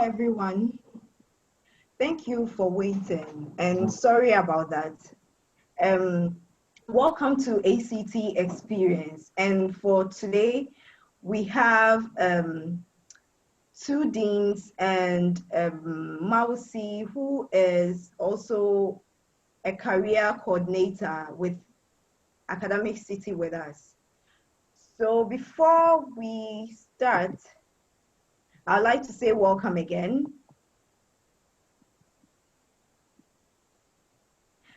everyone. Thank you for waiting and sorry about that. Um, Welcome to ACT Experience. And for today, we have two deans and Mausi, who is also a career coordinator with Academic City with us. So before we start, I'd like to say welcome again.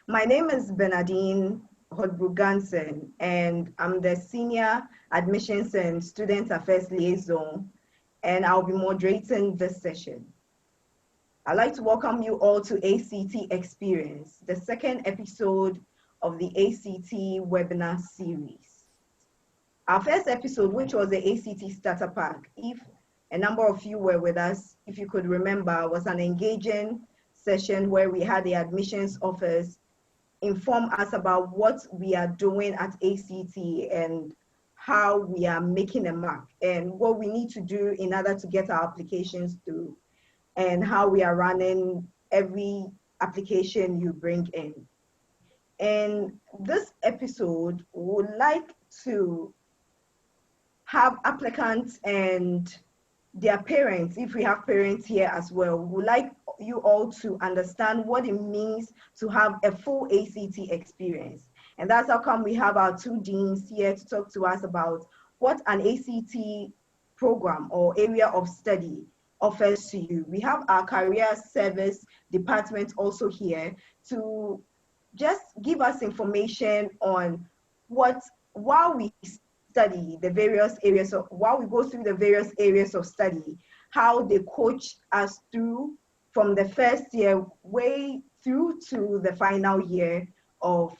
My name is Bernadine Hodbrugansen, and I'm the Senior Admissions and Student Affairs Liaison, and I'll be moderating this session. I'd like to welcome you all to ACT Experience, the second episode of the ACT webinar series. Our first episode, which was the ACT Starter Pack, if a number of you were with us, if you could remember, was an engaging session where we had the admissions office inform us about what we are doing at ACT and how we are making a mark and what we need to do in order to get our applications through and how we are running every application you bring in. In this episode, we would like to have applicants and their parents, if we have parents here as well, we would like you all to understand what it means to have a full ACT experience. And that's how come we have our two deans here to talk to us about what an ACT program or area of study offers to you. We have our career service department also here to just give us information on what, while we study the various areas of, while we go through the various areas of study, how they coach us through from the first year way through to the final year of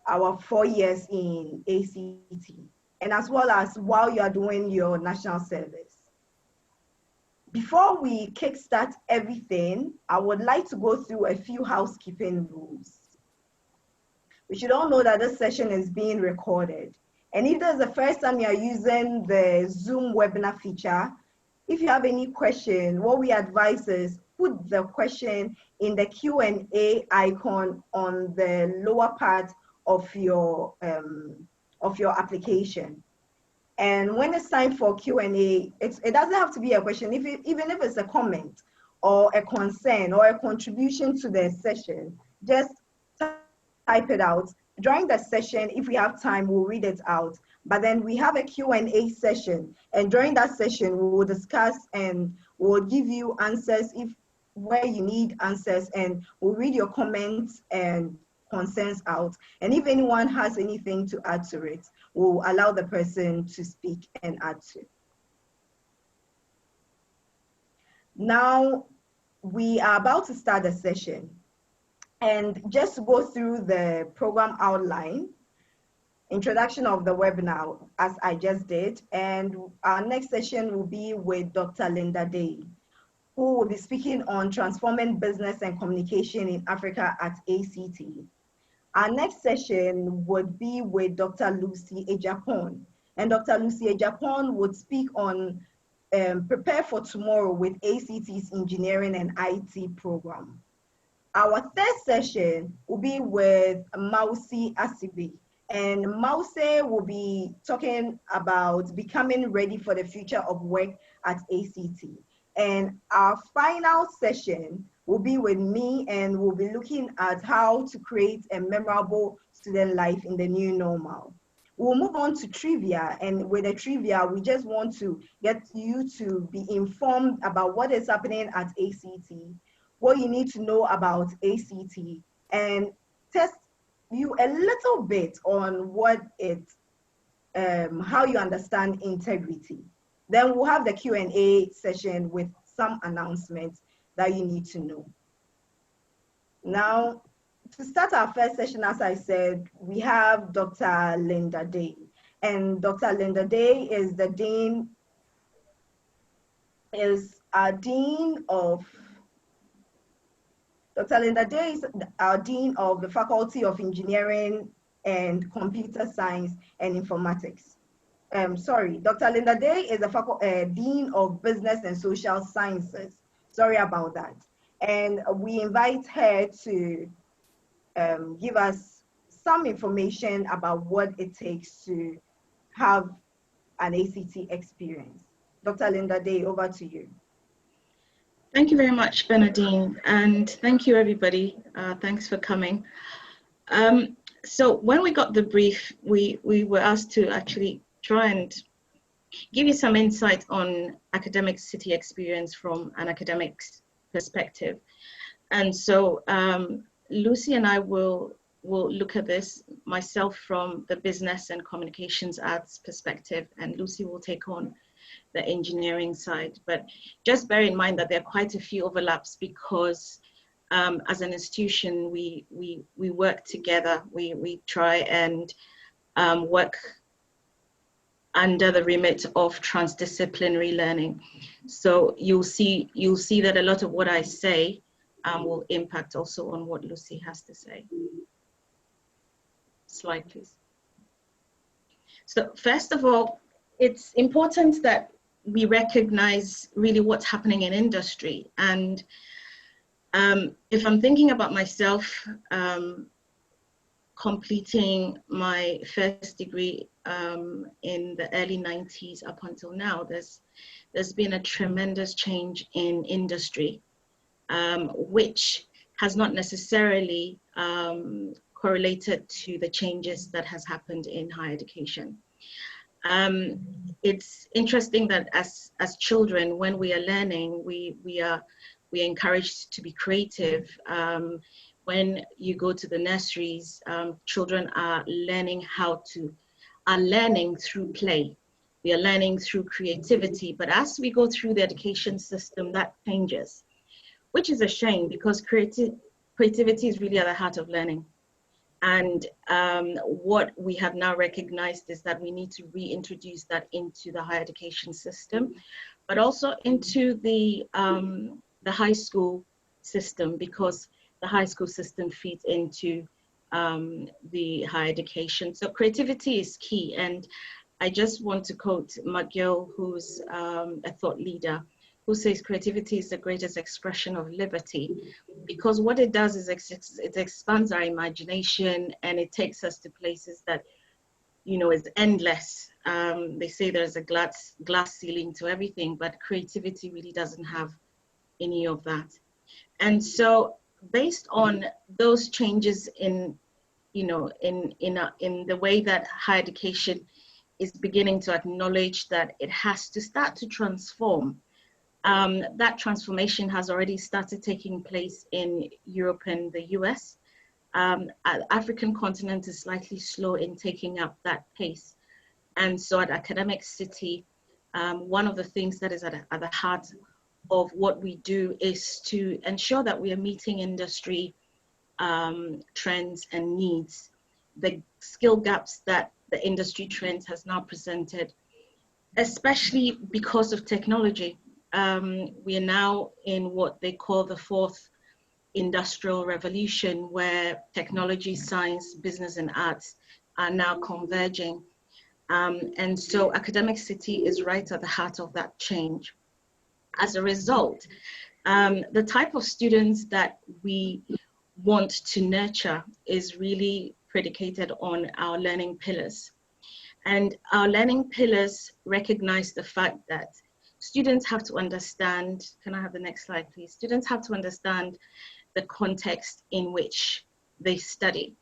our 4 years in ACT, and as well as while you are doing your national service. Before we kickstart everything, I would like to go through a few housekeeping rules. We should all know that this session is being recorded. And if this is the first time you are using the Zoom webinar feature, if you have any question, what we advise is put the question in the Q&A icon on the lower part of your application. And when it's time for Q&A, it doesn't have to be a question. Even if it's a comment or a concern or a contribution to the session, just type it out. During the session, if we have time, we'll read it out. But then we have a Q&A session. And during that session, we will discuss and we'll give you answers where you need answers, and we'll read your comments and concerns out. And if anyone has anything to add to it, we'll allow the person to speak and add to. Now, we are about to start the session. And just to go through the program outline, introduction of the webinar, as I just did, and our next session will be with Dr. Linda Day, who will be speaking on transforming business and communication in Africa at ACT. Our next session would be with Dr. Lucy Ejapon, and Dr. Lucy Ejapon would speak on Prepare for Tomorrow with ACT's Engineering and IT program. Our third session will be with Mausi Asibi, and Mausi will be talking about becoming ready for the future of work at ACT. And our final session will be with me, and we'll be looking at how to create a memorable student life in the new normal. We'll move on to trivia, and with the trivia, we just want to get you to be informed about what is happening at ACT, what you need to know about ACT, and test you a little bit on what how you understand integrity. Then we'll have the Q&A session with some announcements that you need to know. Now, to start our first session, as I said, we have Dr. Linda Day. And Dr. Linda Day is the dean, is our dean of, Dr. Linda Day is our dean of the Faculty of Engineering and Computer Science and Informatics. Dr. Linda Day is the Dean of Business and Social Sciences. Sorry about that. And we invite her to give us some information about what it takes to have an ACT experience. Dr. Linda Day, over to you. Thank you very much, Bernadine, and thank you, everybody. Thanks for coming. So when we got the brief, we were asked to actually try and give you some insight on academic city experience from an academic's perspective. And so Lucy and I will look at this, myself from the business and communications arts perspective, and Lucy will take on the engineering side. But just bear in mind that there are quite a few overlaps because as an institution, we work together. We try and work under the remit of transdisciplinary learning. So you'll see that a lot of what I say will impact also on what Lucy has to say. Slide, please. So first of all, it's important that we recognize really what's happening in industry. And if I'm thinking about myself, completing my first degree in the early 90s up until now, there's been a tremendous change in industry, which has not necessarily correlated to the changes that has happened in higher education. It's interesting that as children, when we are learning, we are encouraged to be creative. When you go to the nurseries, children are learning through play. We are learning through creativity. But as we go through the education system, that changes, which is a shame because creativity is really at the heart of learning. And what we have now recognized is that we need to reintroduce that into the higher education system, but also into the high school system, because the high school system feeds into the higher education. So creativity is key. And I just want to quote McGill, who's a thought leader, who says creativity is the greatest expression of liberty, because what it does is it expands our imagination and it takes us to places that, is endless. They say there's a glass ceiling to everything, but creativity really doesn't have any of that. And so based on those changes in the way that higher education is beginning to acknowledge that it has to start to transform, that transformation has already started taking place in Europe and the US. The African continent is slightly slow in taking up that pace. And so at Academic City, one of the things that is at the heart of what we do is to ensure that we are meeting industry trends and needs, the skill gaps that the industry trends has now presented, especially because of technology. We are now in what they call the fourth industrial revolution, where technology, science, business, and arts are now converging. And so Academic City is right at the heart of that change. As a result, the type of students that we want to nurture is really predicated on our learning pillars. And our learning pillars recognize the fact that students have to understand, can I have the next slide, please? Students have to understand the context in which they study.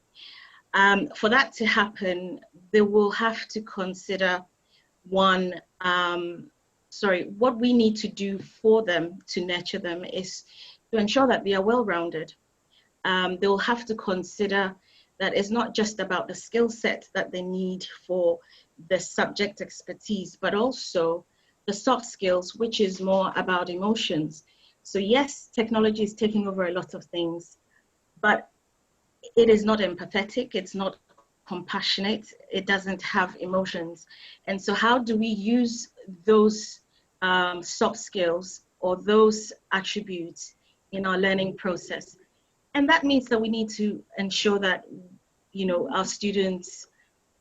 For that to happen, they will have to consider what we need to do for them to nurture them is to ensure that they are well-rounded. They will have to consider that it's not just about the skill set that they need for the subject expertise, but also the soft skills, which is more about emotions. So yes, technology is taking over a lot of things, but it is not empathetic, it's not compassionate, it doesn't have emotions. And so how do we use those soft skills or those attributes in our learning process? And that means that we need to ensure that, our students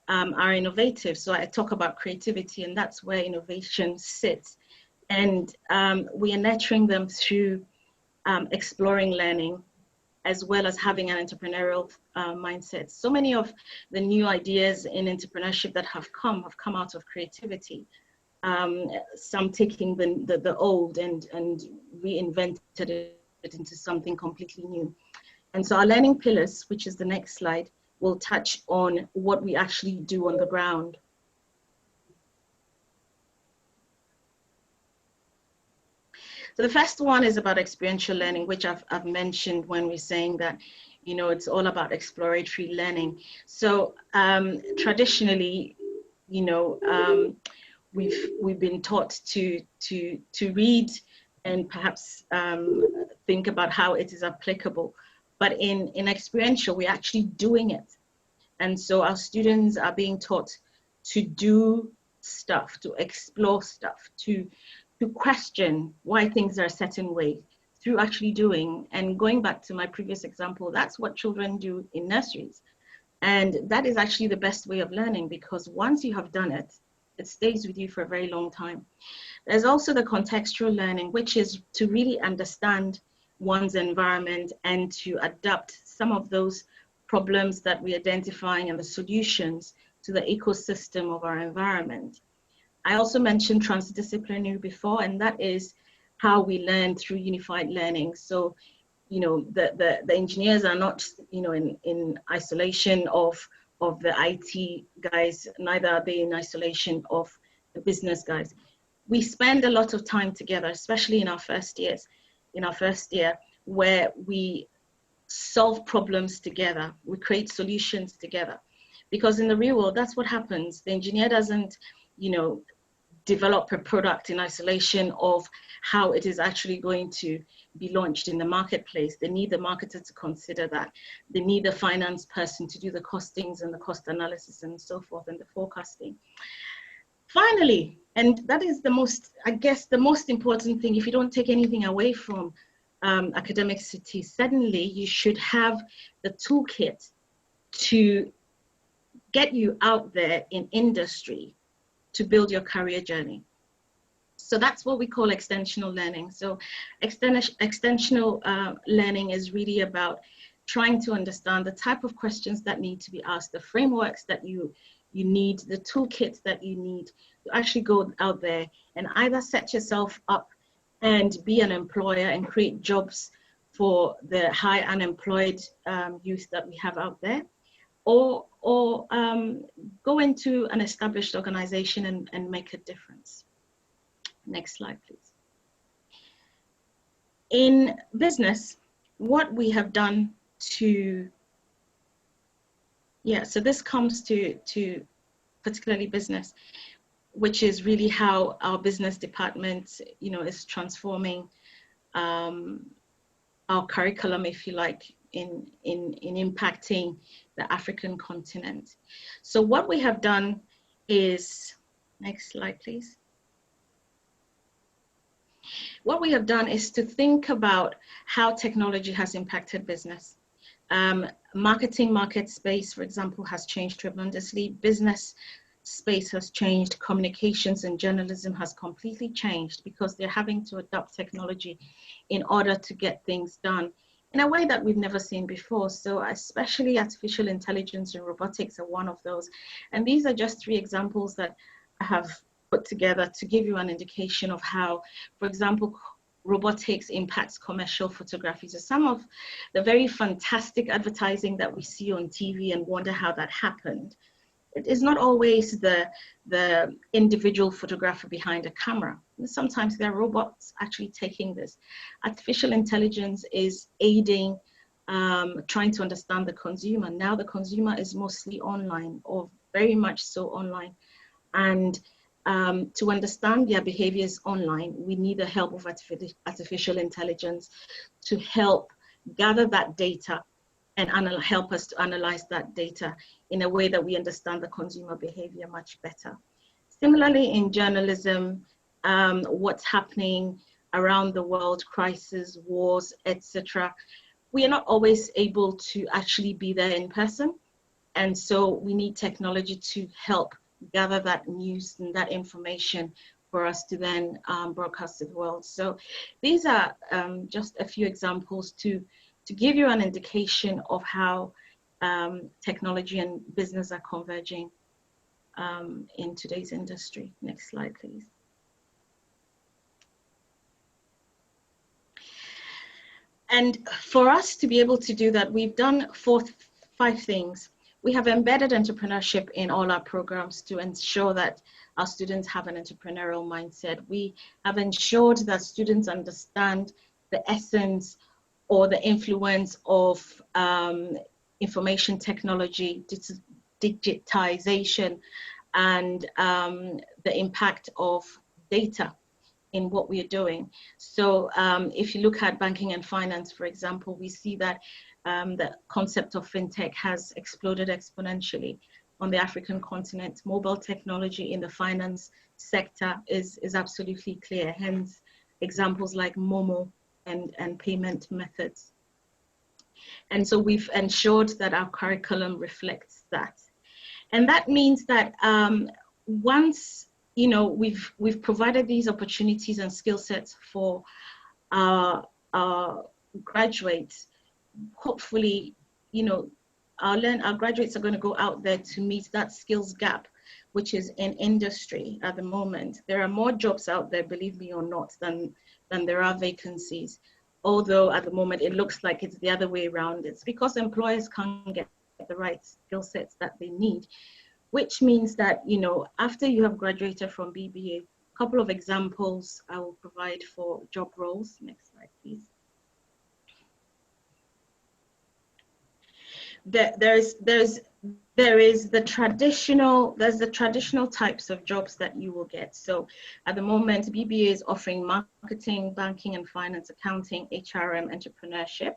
are innovative. So I talk about creativity, and that's where innovation sits. And we are nurturing them through exploring learning, as well as having an entrepreneurial mindset. So many of the new ideas in entrepreneurship that have come out of creativity. Some taking the old and reinvented it into something completely new. And so our learning pillars, which is the next slide, will touch on what we actually do on the ground. So the first one is about experiential learning, which I've mentioned when we're saying that, you know, it's all about exploratory learning. So traditionally, you know, we've been taught to read and perhaps think about how it is applicable. But in experiential, we're actually doing it. And so our students are being taught to do stuff, to explore stuff, to question why things are a certain way through actually doing. And going back to my previous example, that's what children do in nurseries. And that is actually the best way of learning, because once you have done it, it stays with you for a very long time. There's also the contextual learning, which is to really understand one's environment and to adapt some of those problems that we're identifying and the solutions to the ecosystem of our environment. I also mentioned transdisciplinary before, and that is how we learn through unified learning. So, you know, the engineers are not, you know, in isolation of the IT guys, neither are they in isolation of the business guys. We spend a lot of time together, especially in our first year, where we solve problems together, we create solutions together. Because in the real world, that's what happens. The engineer doesn't, you know, develop a product in isolation of how it is actually going to be launched in the marketplace. They need the marketer to consider that. They need the finance person to do the costings and the cost analysis and so forth and the forecasting. Finally, and that is the most, I guess, the most important thing, if you don't take anything away from academic city, suddenly you should have the toolkit to get you out there in industry to build your career journey. So that's what we call extensional learning. So extensional learning is really about trying to understand the type of questions that need to be asked, the frameworks that you need, the toolkits that you need to actually go out there and either set yourself up and be an employer and create jobs for the high unemployed youth that we have out there, or go into an established organization and make a difference. Next slide, please. In business, what we have done to, so this comes to particularly business, which is really how our business department, you know, is transforming our curriculum, if you like, in impacting the African continent. So what we have done is, next slide, please. What we have done is to think about how technology has impacted business. Marketing market space, for example, has changed tremendously. Business space has changed. Communications and journalism has completely changed because they're having to adopt technology in order to get things done in a way that we've never seen before. So especially artificial intelligence and robotics are one of those. And these are just 3 examples that I have put together to give you an indication of how, for example, robotics impacts commercial photography. So some of the very fantastic advertising that we see on TV and wonder how that happened, it is not always the individual photographer behind a camera. Sometimes there are robots actually taking this. Artificial intelligence is aiding, trying to understand the consumer. Now the consumer is mostly online, or very much so online. And to understand their behaviors online, we need the help of artificial intelligence to help gather that data and help us to analyze that data in a way that we understand the consumer behavior much better. Similarly, in journalism, what's happening around the world, crises, wars, etc. We are not always able to actually be there in person. And so we need technology to help gather that news and that information for us to then broadcast to the world. So these are just a few examples to give you an indication of how technology and business are converging in today's industry. Next slide, please. And for us to be able to do that, we've done 5 things. We have embedded entrepreneurship in all our programs to ensure that our students have an entrepreneurial mindset. We have ensured that students understand the essence or the influence of information technology, digitization, and the impact of data in what we are doing. So if you look at banking and finance, for example, we see that the concept of fintech has exploded exponentially on the African continent. Mobile technology in the finance sector is absolutely clear, hence examples like Momo and payment methods. And so we've ensured that our curriculum reflects that. And that means that once we've provided these opportunities and skill sets for our graduates, hopefully, our graduates are going to go out there to meet that skills gap, which is in industry at the moment. There are more jobs out there, believe me or not, than there are vacancies. Although at the moment it looks like it's the other way around. It's because employers can't get the right skill sets that they need, which means that, after you have graduated from BBA, a couple of examples I will provide for job roles. Next slide, please. There's the traditional types of jobs that you will get. So at the moment, BBA is offering marketing, banking and finance, accounting, HRM, entrepreneurship.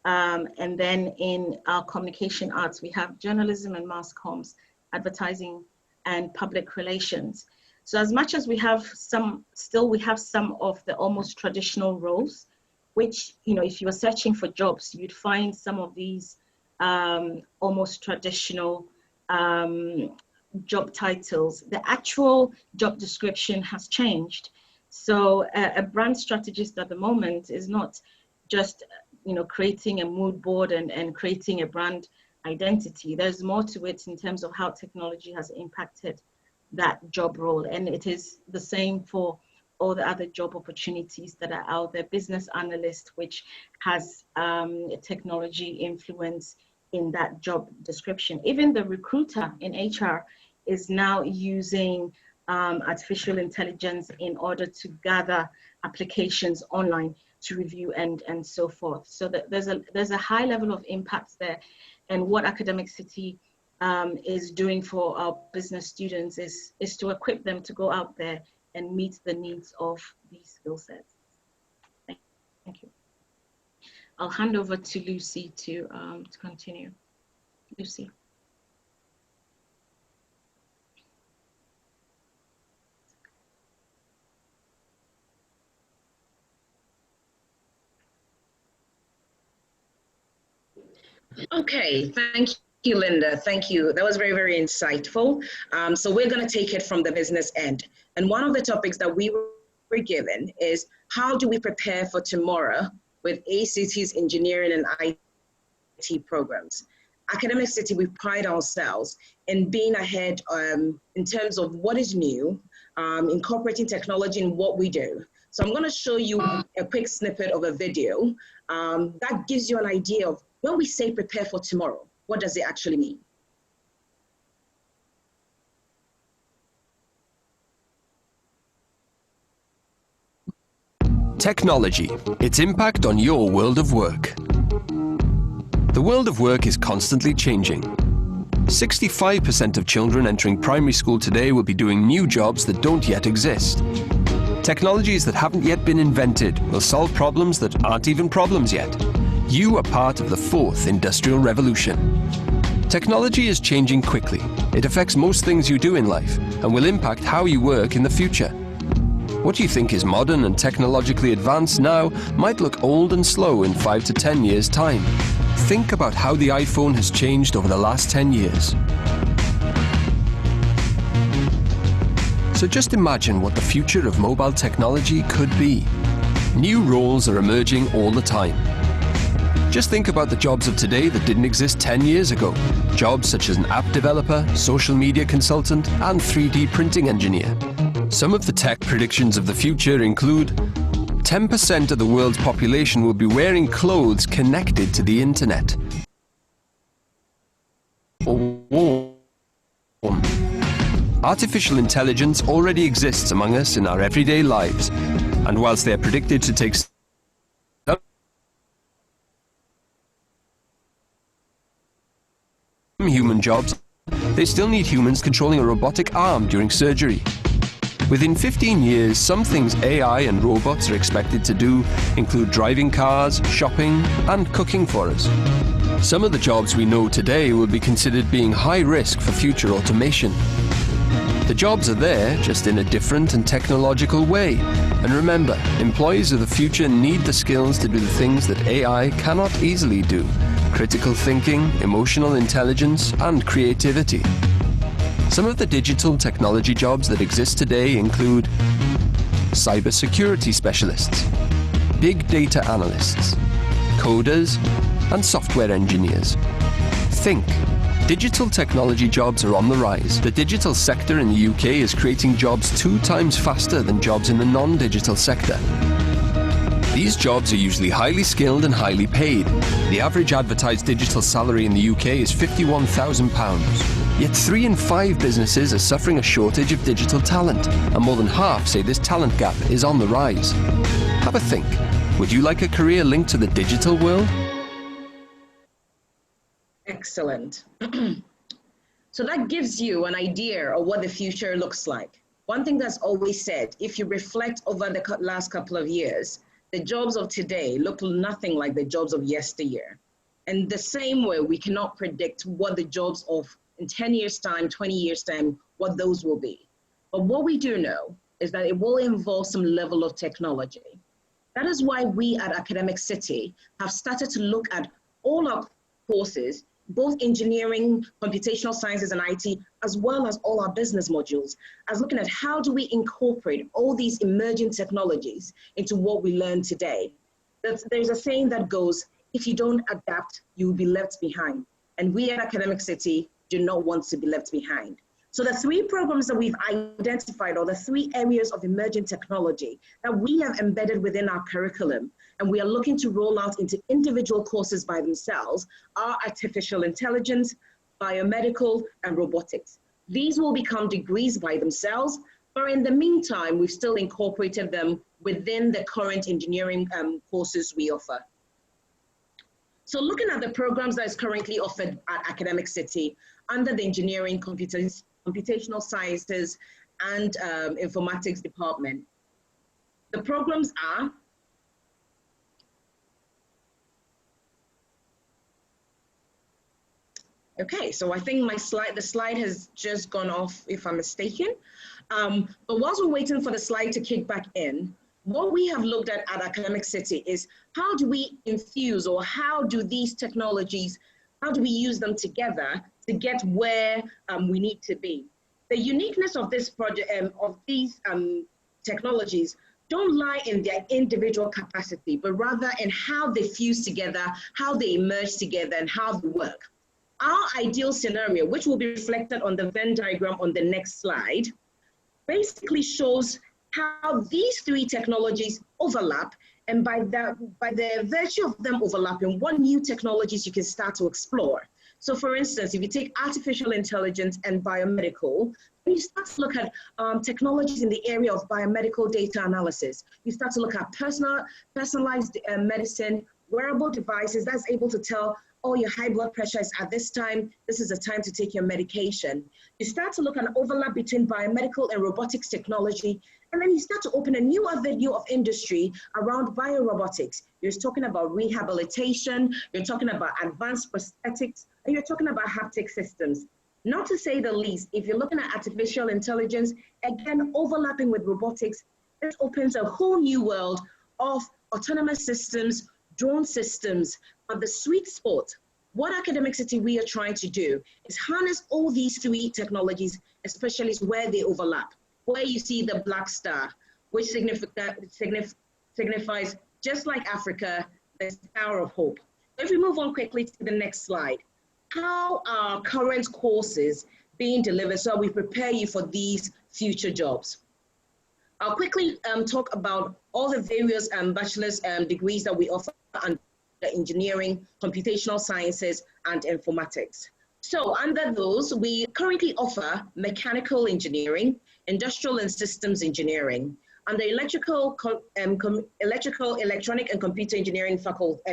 And then in our communication arts, we have journalism and mass comms, advertising and public relations. So as much as we have some of the almost traditional roles, which, if you were searching for jobs, you'd find some of these almost traditional job titles. The actual job description has changed. So a brand strategist at the moment is not just creating a mood board and creating a brand identity. There's more to it in terms of how technology has impacted that job role, and it is the same for all the other job opportunities that are out there. Business analyst, which has technology influence in that job description. Even the recruiter in HR is now using artificial intelligence in order to gather applications online to review and so forth. So that there's a high level of impact there. And what Academic City is doing for our business students is to equip them to go out there and meet the needs of these skill sets. Thank you. I'll hand over to Lucy to continue. Lucy. Okay, thank you, Linda. Thank you. That was very, very insightful. So we're going to take it from the business end. And one of the topics that we were given is, how do we prepare for tomorrow with ACity's engineering and IT programs? Academic City, we pride ourselves in being ahead in terms of what is new, incorporating technology in what we do. So I'm going to show you a quick snippet of a video that gives you an idea of, when we say prepare for tomorrow, what does it actually mean? Technology, its impact on your world of work. The world of work is constantly changing. 65% of children entering primary school today will be doing new jobs that don't yet exist. Technologies that haven't yet been invented will solve problems that aren't even problems yet. You are part of the 4th industrial revolution. Technology is changing quickly. It affects most things you do in life and will impact how you work in the future. What you think is modern and technologically advanced now might look old and slow in 5 to 10 years' time. Think about how the iPhone has changed over the last 10 years. So just imagine what the future of mobile technology could be. New roles are emerging all the time. Just think about the jobs of today that didn't exist 10 years ago. Jobs such as an app developer, social media consultant, and 3D printing engineer. Some of the tech predictions of the future include 10% of the world's population will be wearing clothes connected to the internet. Or warm. Artificial intelligence already exists among us in our everyday lives, and whilst they are predicted to take some human jobs, they still need humans controlling a robotic arm during surgery. Within 15 years, some things AI and robots are expected to do include driving cars, shopping, and cooking for us. Some of the jobs we know today will be considered being high risk for future automation. The jobs are there, just in a different and technological way. And remember, employees of the future need the skills to do the things that AI cannot easily do: critical thinking, emotional intelligence, and creativity. Some of the digital technology jobs that exist today include cybersecurity specialists, big data analysts, coders, and software engineers. Think. Digital technology jobs are on the rise. The digital sector in the UK is creating jobs 2 times faster than jobs in the non-digital sector. These jobs are usually highly skilled and highly paid. The average advertised digital salary in the UK is £51,000. Yet 3 in 5 businesses are suffering a shortage of digital talent, and more than half say this talent gap is on the rise. Have a think. Would you like a career linked to the digital world? Excellent. So that gives you an idea of what the future looks like. One thing that's always said, if you reflect over the last couple of years, the jobs of today look nothing like the jobs of yesteryear. And the same way, we cannot predict what the jobs of in 10 years' time, 20 years' time, what those will be. But what we do know is that it will involve some level of technology. That is why we at AcademicCity have started to look at all our courses, both engineering, computational sciences, and IT, as well as all our business modules, as looking at how do we incorporate all these emerging technologies into what we learn today. There's a saying that goes, if you don't adapt, you will be left behind. And we at AcademicCity do not want to be left behind. So the 3 programs that we've identified, or the 3 areas of emerging technology that we have embedded within our curriculum, and we are looking to roll out into individual courses by themselves, are artificial intelligence, biomedical, and robotics. These will become degrees by themselves, but in the meantime, we've still incorporated them within the current engineering courses we offer. So looking at the programs that is currently offered at AcademicCity under the engineering, computational sciences, and informatics department, the programs are okay, so I think the slide has just gone off, if I'm mistaken. But whilst we're waiting for the slide to kick back in, what we have looked at AcademicCity is how do we infuse, or how do these technologies, how do we use them together to get where we need to be? The uniqueness of this project, of these technologies, don't lie in their individual capacity, but rather in how they fuse together, how they emerge together, and how they work. Our ideal scenario, which will be reflected on the Venn diagram on the next slide, basically shows how these 3 technologies overlap, and by the virtue of them overlapping, what new technologies you can start to explore. So for instance, if you take artificial intelligence and biomedical, you start to look at technologies in the area of biomedical data analysis. You start to look at personalized medicine, wearable devices that's able to tell, oh, your high blood pressure is at this time, this is the time to take your medication. You start to look at an overlap between biomedical and robotics technology, and then you start to open a new avenue of industry around biorobotics. You're talking about rehabilitation, you're talking about advanced prosthetics, and you're talking about haptic systems. Not to say the least, if you're looking at artificial intelligence, again, overlapping with robotics, this opens a whole new world of autonomous systems, drone systems, the sweet spot, what Academic City we are trying to do is harness all these three technologies, especially where they overlap, where you see the black star, which signifies, just like Africa, the Star of Hope. If we move on quickly to the next slide, how are current courses being delivered so we prepare you for these future jobs? I'll quickly talk about all the various bachelor's degrees that we offer under engineering, computational sciences, and informatics. So under those, we currently offer mechanical engineering, industrial and systems engineering. Under electrical, electronic and computer engineering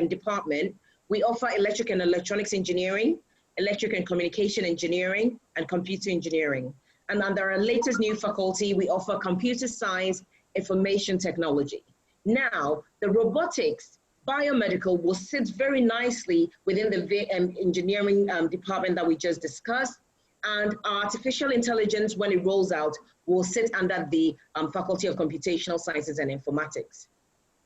department, we offer electric and electronics engineering, electric and communication engineering, and computer engineering. And under our latest new faculty, we offer computer science, information technology. Now, the robotics, biomedical will sit very nicely within the engineering department that we just discussed. And artificial intelligence, when it rolls out, will sit under the Faculty of Computational Sciences and Informatics.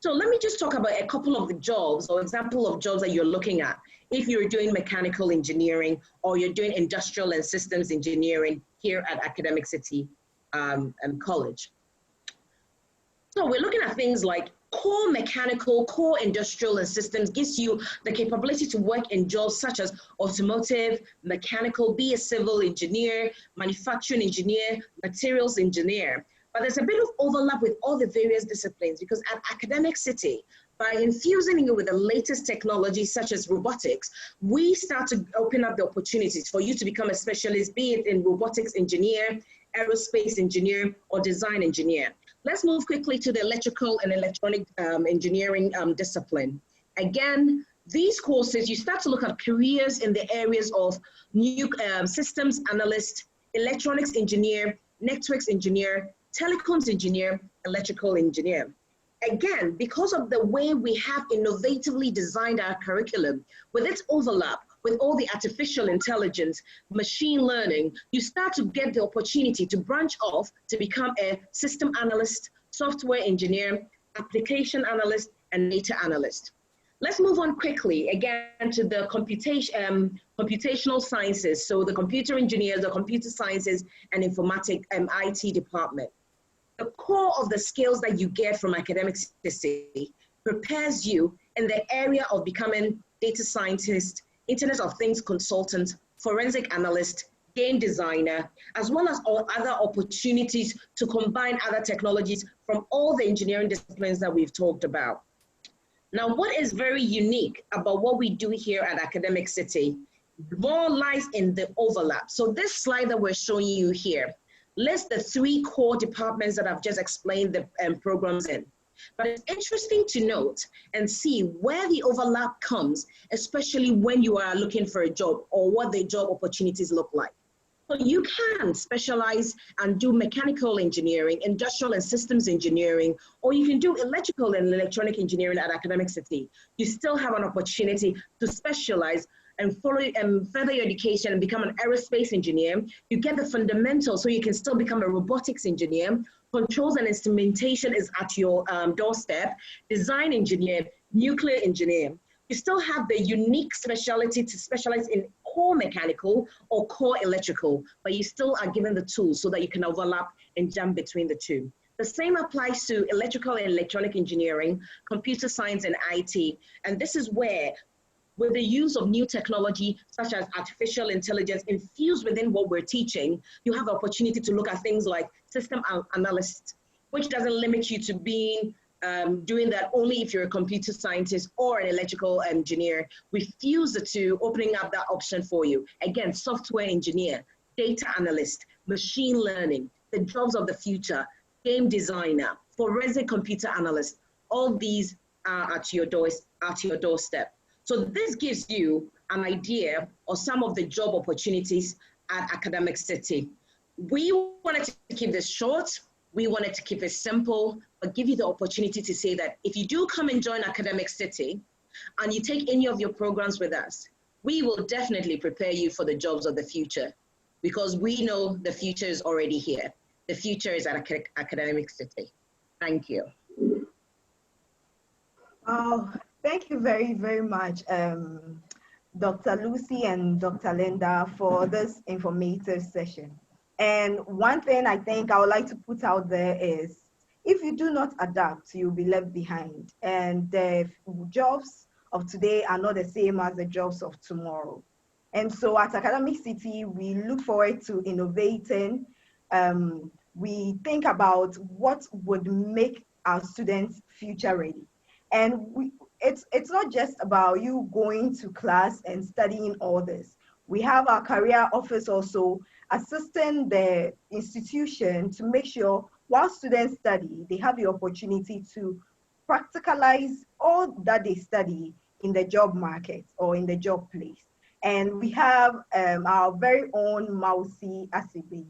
So let me just talk about a couple of the jobs or example of jobs that you're looking at if you're doing mechanical engineering or you're doing industrial and systems engineering here at Academic City College. So we're looking at things like core mechanical, core industrial and systems gives you the capability to work in jobs such as automotive, mechanical, be a civil engineer, manufacturing engineer, materials engineer. But there's a bit of overlap with all the various disciplines because at Academic City, by infusing it with the latest technology such as robotics, we start to open up the opportunities for you to become a specialist, be it in robotics engineer, aerospace engineer, or design engineer. Let's move quickly to the electrical and electronic engineering discipline. Again, these courses, you start to look at careers in the areas of new systems analyst, electronics engineer, networks engineer, telecoms engineer, electrical engineer. Again, because of the way we have innovatively designed our curriculum, with its overlap with all the artificial intelligence, machine learning, you start to get the opportunity to branch off to become a system analyst, software engineer, application analyst, and data analyst. Let's move on quickly again to the computational sciences. So the computer engineers, the computer sciences, and informatics IT department. The core of the skills that you get from Academic City prepares you in the area of becoming data scientist, Internet of Things consultant, forensic analyst, game designer, as well as all other opportunities to combine other technologies from all the engineering disciplines that we've talked about. Now, what is very unique about what we do here at Academic City more lies in the overlap. So this slide that we're showing you here lists the three core departments that I've just explained the programs in. But it's interesting to note and see where the overlap comes, especially when you are looking for a job or what the job opportunities look like. So you can specialize and do mechanical engineering, industrial and systems engineering, or you can do electrical and electronic engineering at Academic City. You still have an opportunity to specialize and follow and further your education and become an aerospace engineer. You get the fundamentals so you can still become a robotics engineer. Controls and instrumentation is at your doorstep. Design engineer, nuclear engineer. You still have the unique specialty to specialize in core mechanical or core electrical, but you still are given the tools so that you can overlap and jump between the two. The same applies to electrical and electronic engineering, computer science and IT. And this is where, with the use of new technology, such as artificial intelligence infused within what we're teaching, you have the opportunity to look at things like system analyst, which doesn't limit you to being doing that only if you're a computer scientist or an electrical engineer. We fuse the two, opening up that option for you. Again, software engineer, data analyst, machine learning, the jobs of the future, game designer, forensic computer analyst, all these are at your doorstep. So this gives you an idea of some of the job opportunities at Academic City. We wanted to keep this short. We wanted to keep it simple, but give you the opportunity to say that if you do come and join Academic City and you take any of your programs with us, we will definitely prepare you for the jobs of the future because we know the future is already here. The future is at Academic City. Thank you. Thank you very, very much, Dr. Lucy and Dr. Linda, for this informative session. And one thing I think I would like to put out there is, if you do not adapt, you'll be left behind. And the jobs of today are not the same as the jobs of tomorrow. And so at Academic City, we look forward to innovating. We think about what would make our students future ready. And it's not just about you going to class and studying all this. We have our career office also assisting the institution to make sure while students study, they have the opportunity to practicalize all that they study in the job market or in the job place. And we have our very own ACity,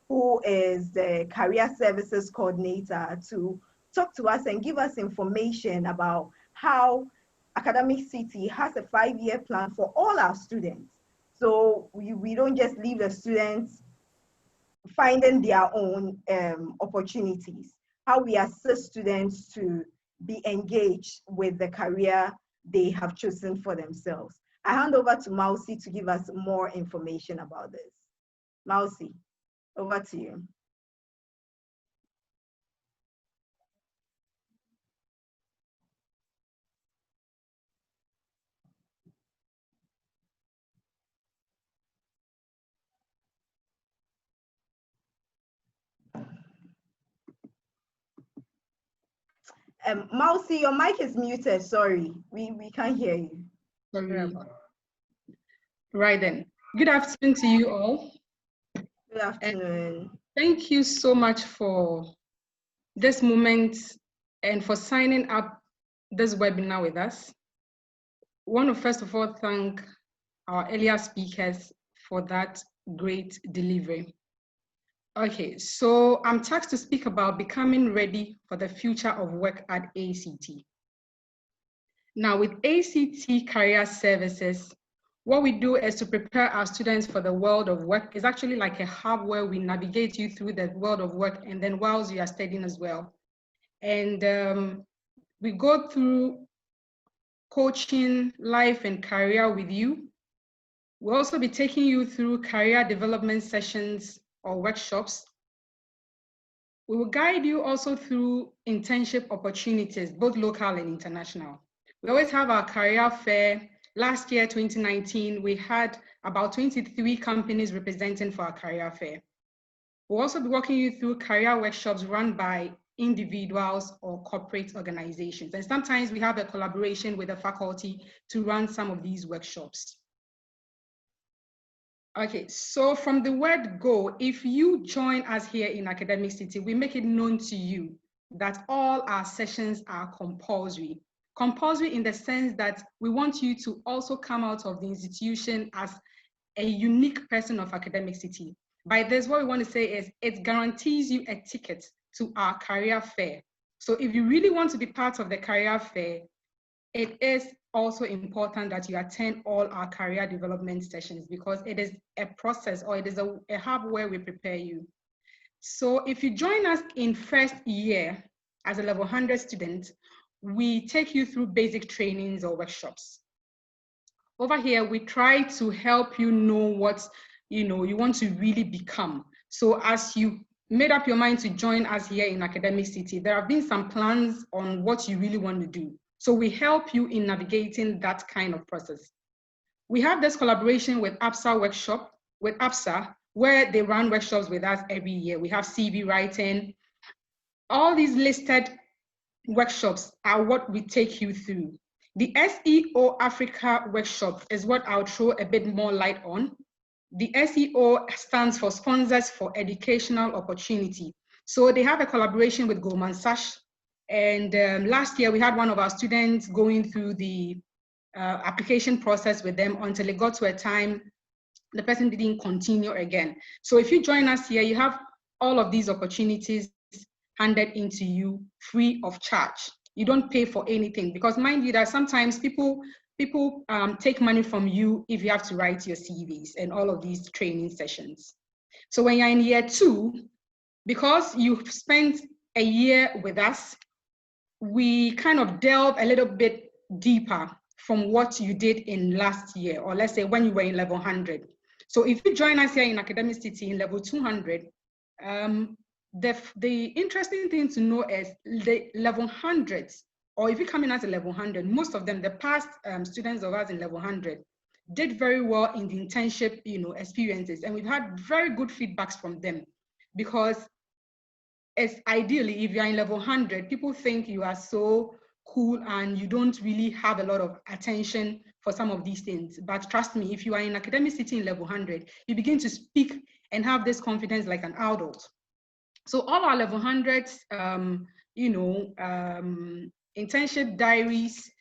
who is the career services coordinator, to talk to us and give us information about how Academic City has a 5-year plan for all our students. So we don't just leave the students finding their own opportunities, how we assist students to be engaged with the career they have chosen for themselves. I hand over to Mausi to give us more information about this. Mausi, over to you. Mausi, your mic is muted. Sorry, we can't hear you. Sorry. Right then. Good afternoon to you all. Good afternoon. Thank you so much for this moment and for signing up this webinar with us. I want to first of all thank our earlier speakers for that great delivery. Okay, so I'm tasked to speak about becoming ready for the future of work at ACity. Now, with ACity Career Services, what we do is to prepare our students for the world of work. It's actually like a hub where we navigate you through the world of work, and then whilst you are studying as well. And we go through coaching, life, and career with you. We'll also be taking you through career development sessions or workshops. We will guide you also through internship opportunities, both local and international. We always have our career fair. Last year, 2019, we had about 23 companies representing for our career fair. We'll also be walking you through career workshops run by individuals or corporate organizations. And sometimes we have a collaboration with the faculty to run some of these workshops. Okay, so from the word go, if you join us here in Academic City, we make it known to you that all our sessions are compulsory. Compulsory in the sense that we want you to also come out of the institution as a unique person of Academic City. By this, what we want to say is it guarantees you a ticket to our career fair. So if you really want to be part of the career fair, it is also important that you attend all our career development sessions, because it is a process, or it is a hub where we prepare you. So if you join us in first year as a level 100 student, we take you through basic trainings or workshops. Over here, we try to help you know what you want to really become. So as you made up your mind to join us here in Academic City, there have been some plans on what you really want to do. So we help you in navigating that kind of process. We have this collaboration with APSA, where they run workshops with us every year. We have CV writing. All these listed workshops are what we take you through. The SEO Africa workshop is what I'll throw a bit more light on. The SEO stands for Sponsors for Educational Opportunity. So they have a collaboration with Goldman Sachs. And last year, we had one of our students going through the application process with them until it got to a time the person didn't continue again. So if you join us here, you have all of these opportunities handed into you free of charge. You don't pay for anything, because mind you that sometimes people take money from you if you have to write your CVs and all of these training sessions. So when you're in year 2, because you've spent a year with us, we kind of delve a little bit deeper from what you did in last year, or let's say when you were in level 100. So if you join us here in Academic City in level 200, the interesting thing to know is the level 100s, or if you come in as a level 100, most of them, the past students of us in level 100, did very well in the internship, experiences, and we've had very good feedbacks from them, because it's ideally, if you're in level 100, people think you are so cool and you don't really have a lot of attention for some of these things. But trust me, if you are in Academic City in level 100, you begin to speak and have this confidence like an adult. So all our level 100s, internship diaries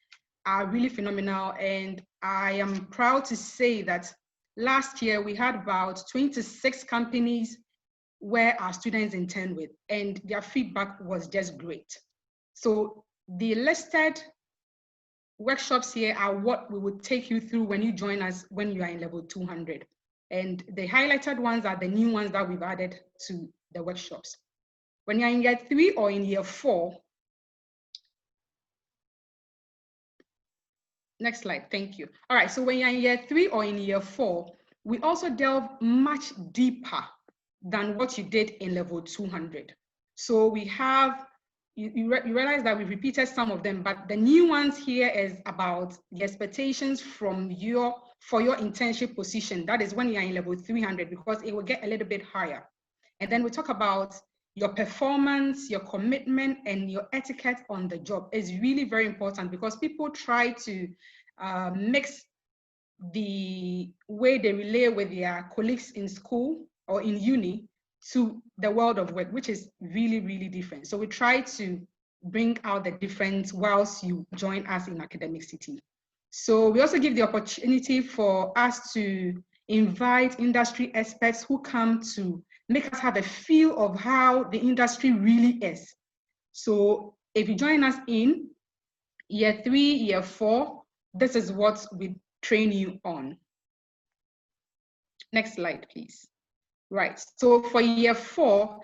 are really phenomenal. And I am proud to say that last year we had about 26 companies where our students intern with, and their feedback was just great. So the listed workshops here are what we would take you through when you join us when you are in level 200. And the highlighted ones are the new ones that we've added to the workshops. When you're in year 3 or in year 4, next slide, thank you. All right, so when you're in year 3 or in year 4, we also delve much deeper than what you did in level 200. So we have, you realize that we repeated some of them, but the new ones here is about the expectations from for your internship position. That is when you're in level 300, because it will get a little bit higher. And then we talk about your performance, your commitment, and your etiquette on the job. Is really very important, because people try to mix the way they relate with their colleagues in school or in uni to the world of work, which is really, really different. So we try to bring out the difference whilst you join us in Academic City. So we also give the opportunity for us to invite industry experts who come to make us have a feel of how the industry really is. So if you join us in year 3, year 4, this is what we train you on. Next slide, please. Right, so for year 4,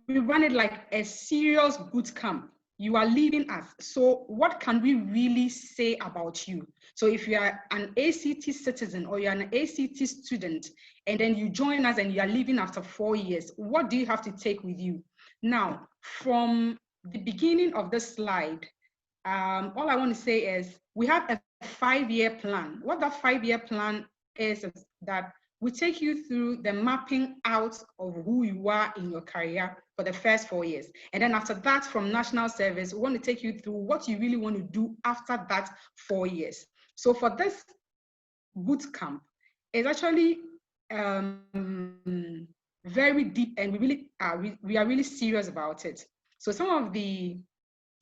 we run it like a serious boot camp. You are leaving us, so what can we really say about you? So if you are an ACT citizen or you're an ACT student, and then you join us and you are leaving after 4 years, what do you have to take with you? Now, from the beginning of this slide, all I want to say is we have a 5-year plan. What that 5-year plan is that we take you through the mapping out of who you are in your career for the first 4 years. And then after that, from national service, we want to take you through what you really want to do after that 4 years. So for this boot camp, it's actually very deep, and we are really serious about it. So some of the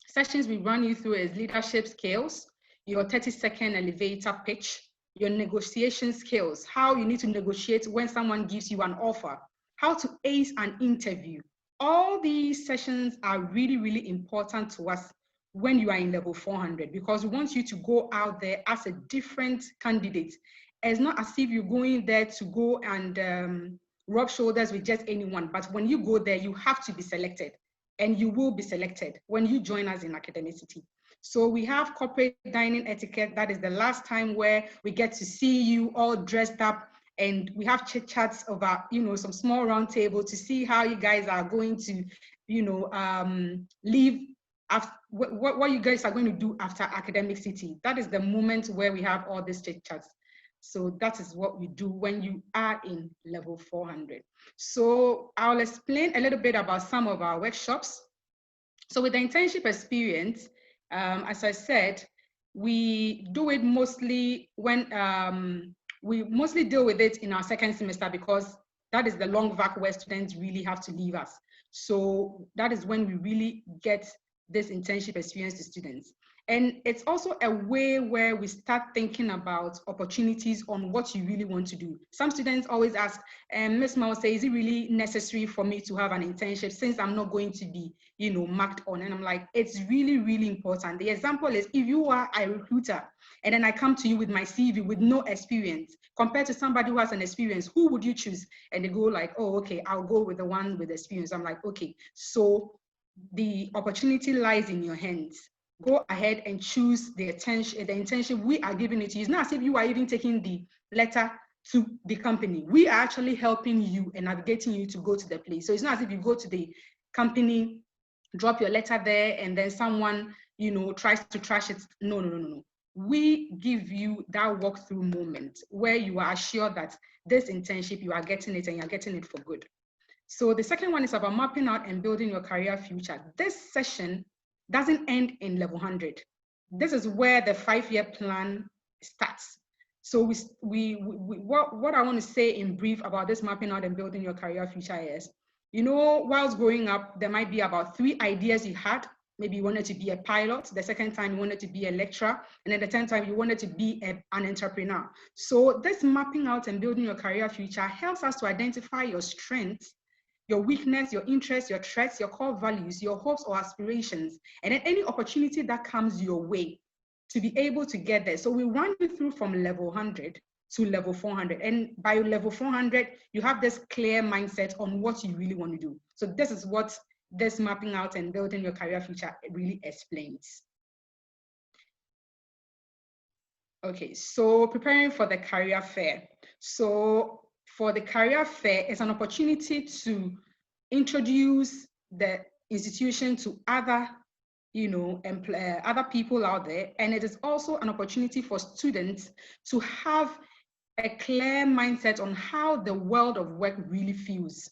sessions we run you through is leadership skills, your 30-second elevator pitch, your negotiation skills, how you need to negotiate when someone gives you an offer, how to ace an interview. All these sessions are really, really important to us when you are in level 400, because we want you to go out there as a different candidate. It's not as if you're going there to go and rub shoulders with just anyone, but when you go there, you have to be selected, and you will be selected when you join us in Academic City. So we have corporate dining etiquette. That is the last time where we get to see you all dressed up, and we have chit chats over, some small round table to see how you guys are going to, live after, what you guys are going to do after Academic City. That is the moment where we have all these chit chats. So that is what we do when you are in level 400. So I'll explain a little bit about some of our workshops. So with the internship experience, as I said, we do it mostly when we mostly deal with it in our second semester, because that is the long vac where students really have to leave us. So that is when we really get this internship experience to students. And it's also a way where we start thinking about opportunities on what you really want to do. Some students always ask, Ms. Mao say, is it really necessary for me to have an internship since I'm not going to be, marked on? And I'm like, it's really, really important. The example is, if you are a recruiter and then I come to you with my CV with no experience, compared to somebody who has an experience, who would you choose? And they go like, oh, okay, I'll go with the one with experience. I'm like, okay, so the opportunity lies in your hands. go ahead and choose the internship we are giving it to you. It's not as if you are even taking the letter to the company. We are actually helping you and navigating you to go to the place. So it's not as if you go to the company, drop your letter there, and then someone, tries to trash it. No. We give you that walkthrough moment where you are assured that this internship, you are getting it and you're getting it for good. So the second one is about mapping out and building your career future. This session doesn't end in level 100. This is where the 5-year plan starts. So what I want to say in brief about this mapping out and building your career future is, whilst growing up, there might be about 3 ideas you had. Maybe you wanted to be a pilot. The second time you wanted to be a lecturer. And then the 10th time you wanted to be an entrepreneur. So this mapping out and building your career future helps us to identify your strengths, your weakness, your interests, your threats, your core values, your hopes or aspirations, and then any opportunity that comes your way to be able to get there. So we run you through from level 100 to level 400. And by level 400, you have this clear mindset on what you really want to do. So this is what this mapping out and building your career future really explains. Okay, so preparing for the career fair. So for the career fair, it's an opportunity to introduce the institution to other, other people out there. And it is also an opportunity for students to have a clear mindset on how the world of work really feels.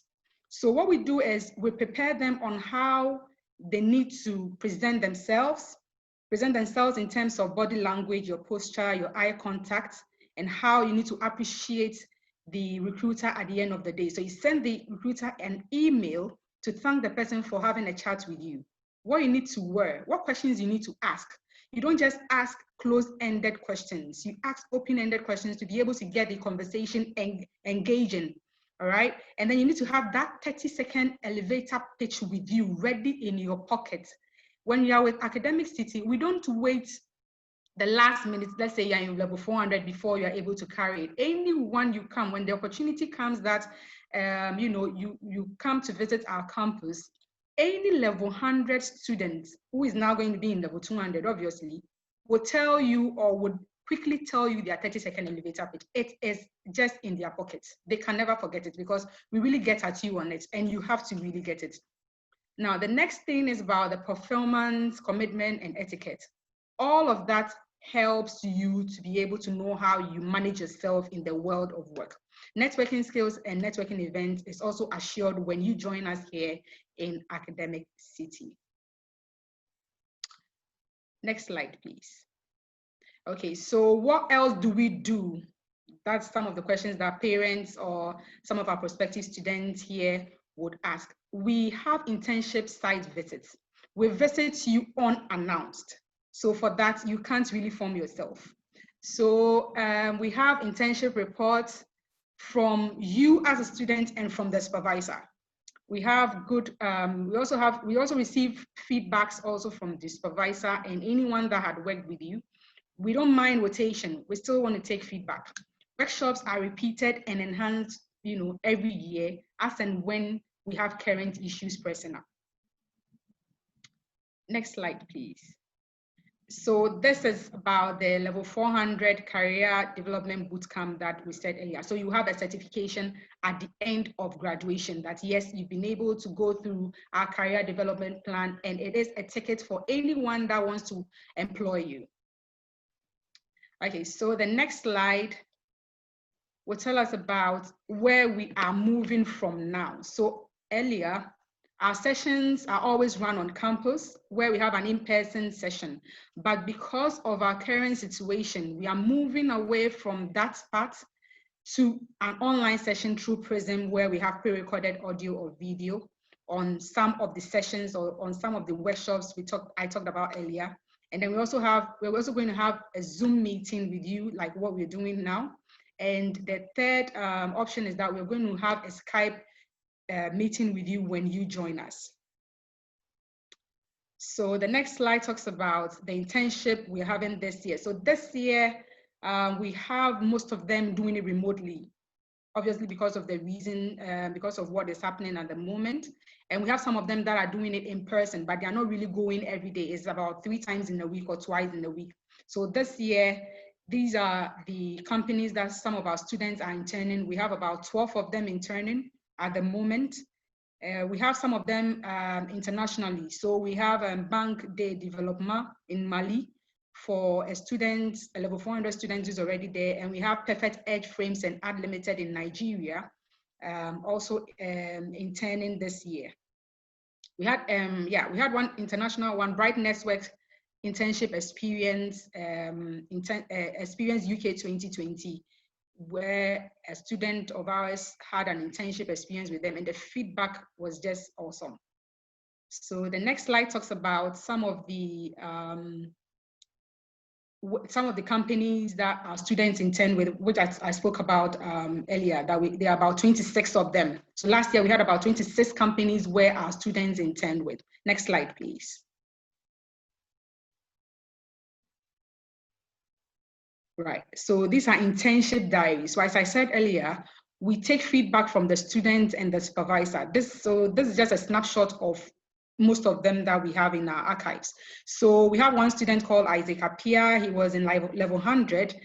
So what we do is we prepare them on how they need to present themselves in terms of body language, your posture, your eye contact, and how you need to appreciate the recruiter at the end of the day. So you send the recruiter an email to thank the person for having a chat with you. What you need to wear, what questions you need to ask. You don't just ask closed-ended questions. You ask open-ended questions to be able to get the conversation engaging, all right? And then you need to have that 30-second elevator pitch with you ready in your pocket. When you are with ACademicCity, we don't wait the last minute, let's say you're in level 400 before you're able to carry it. Anyone you come, when the opportunity comes that, you come to visit our campus, any level 100 student who is now going to be in level 200, obviously, will tell you or would quickly tell you their 30-second elevator pitch. It is just in their pockets. They can never forget it because we really get at you on it and you have to really get it. Now, the next thing is about the performance, commitment, and etiquette. All of that helps you to be able to know how you manage yourself in the world of work. Networking skills and networking events is also assured when you join us here in ACademicCity. Next slide, please. Okay, so what else do we do? That's some of the questions that parents or some of our prospective students here would ask. We have internship site visits. We visit you unannounced. So for that, you can't really form yourself. So we have internship reports from you as a student and from the supervisor. We have good, we also receive feedbacks also from the supervisor and anyone that had worked with you. We don't mind rotation. We still want to take feedback. Workshops are repeated and enhanced, every year as and when we have current issues pressing up. Next slide, please. So this is about the level 400 career development bootcamp that we said earlier. So you have a certification at the end of graduation that yes, you've been able to go through our career development plan, and it is a ticket for anyone that wants to employ you. Okay, so the next slide will tell us about where we are moving from now. So earlier, our sessions are always run on campus where we have an in-person session. But because of our current situation, we are moving away from that part to an online session through Prism where we have pre-recorded audio or video on some of the sessions or on some of the workshops I talked about earlier. And then we're also going to have a Zoom meeting with you like what we're doing now. And the third option is that we're going to have a Skype meeting with you when you join us. So the next slide talks about the internship we're having this year. So this year, we have most of them doing it remotely. obviously because of the reason, because of what is happening at the moment. And we have some of them that are doing it in person, but they are not really going every day. It's about 3 times in a week or twice in a week. So this year, these are the companies that some of our students are interning. We have about 12 of them interning at the moment. We have some of them internationally. So we have Banque de Développement in Mali for a student, a level 400 student who's already there. And we have Perfect Edge Frames and Ad Limited in Nigeria, also interning this year. We had, we had one international, one Bright Network Internship Experience, Experience UK 2020, where a student of ours had an internship experience with them, and the feedback was just awesome. So the next slide talks about some of the companies that our students intern with, which I spoke about earlier, that there are about 26 of them. So last year we had about 26 companies where our students intern with. Next slide, please. Right, so these are internship diaries. So as I said earlier, we take feedback from the student and the supervisor. This is just a snapshot of most of them that we have in our archives. So we have one student called Isaac Apia. He was in level 100.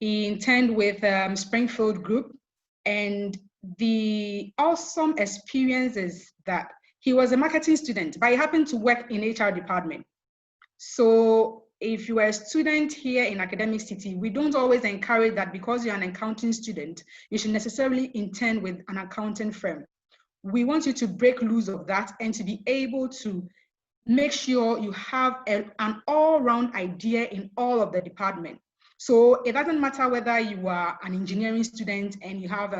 He interned with Springfield Group, and the awesome experience is that he was a marketing student, but he happened to work in HR department. So if you are a student here in AcademicCity, we don't always encourage that because you're an accounting student, you should necessarily intern with an accounting firm. We want you to break loose of that and to be able to make sure you have an all-round idea in all of the department. So it doesn't matter whether you are an engineering student and you have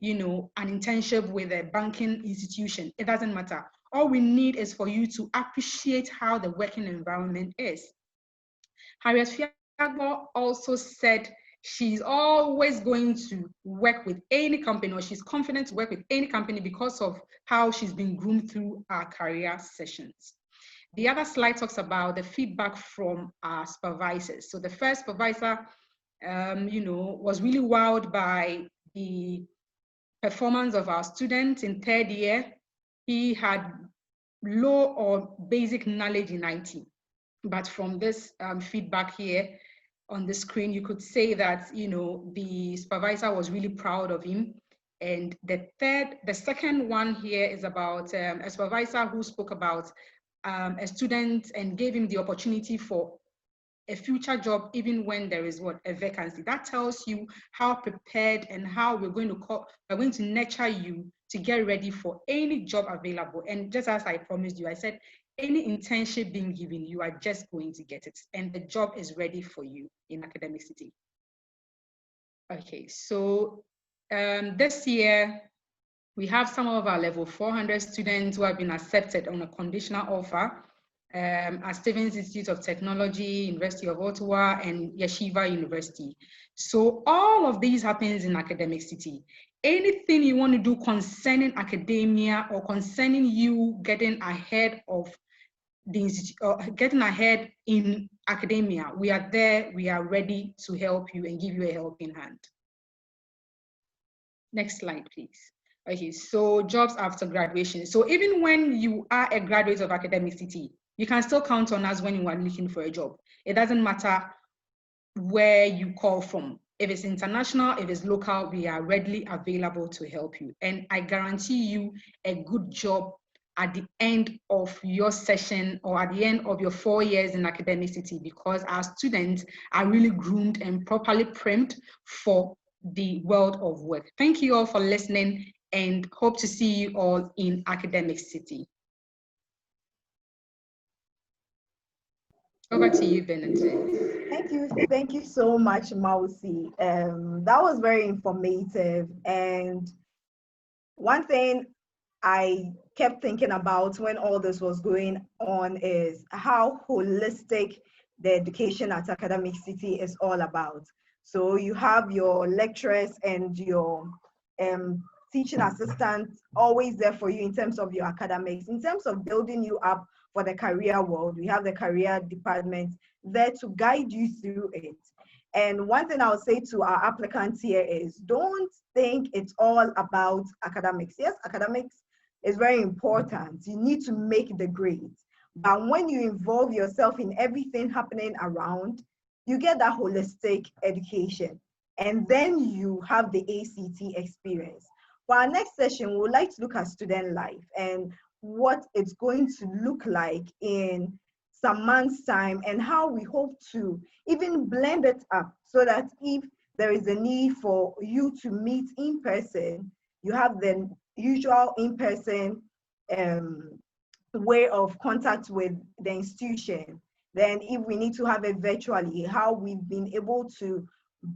you know, an internship with a banking institution. It doesn't matter. All we need is for you to appreciate how the working environment is. Harriet Fiagbo also said she's always going to work with any company, or she's confident to work with any company because of how she's been groomed through our career sessions. The other slide talks about the feedback from our supervisors. So the first supervisor, you know, was really wowed by the performance of our students in 3rd year. He had low or basic knowledge in IT. But from this feedback here on the screen, you could say that, you know, the supervisor was really proud of him. And the second one here is about a supervisor who spoke about a student and gave him the opportunity for a future job, even when there is a vacancy. That tells you how prepared and how we're going to nurture you to get ready for any job available. And just as I promised you, I said, any internship being given, you are just going to get it, and the job is ready for you in AcademicCity. Okay, so this year, we have some of our level 400 students who have been accepted on a conditional offer at Stevens Institute of Technology, University of Ottawa, and Yeshiva University. So all of these happens in AcademicCity. Anything you want to do concerning academia or concerning you getting ahead of the institute, getting ahead in academia, we are there, we are ready to help you and give you a helping hand. Next slide, please. Okay, so jobs after graduation. So even when you are a graduate of AcademicCity, you can still count on us when you are looking for a job. It doesn't matter where you call from. If it's international, if it's local, we are readily available to help you. And I guarantee you a good job at the end of your session or at the end of your 4 years in AcademicCity, because our students are really groomed and properly primed for the world of work. Thank you all for listening, and hope to see you all in AcademicCity. Over to you, Benedict. Thank you so much, Mausi. That was very informative. And one thing I kept thinking about when all this was going on is how holistic the education at AcademicCity is all about. So you have your lecturers and your teaching assistants always there for you in terms of your academics. In terms of building you up for the career world, we have the career department there to guide you through it. And one thing I'll say to our applicants here is don't think it's all about academics. Yes, academics is very important. You need to make the grades. But when you involve yourself in everything happening around, you get that holistic education. And then you have the ACT experience. For our next session, we would like to look at student life and what it's going to look like in some months' time, and how we hope to even blend it up so that if there is a need for you to meet in person, you have the usual in-person way of contact with the institution. Then if we need to have it virtually, how we've been able to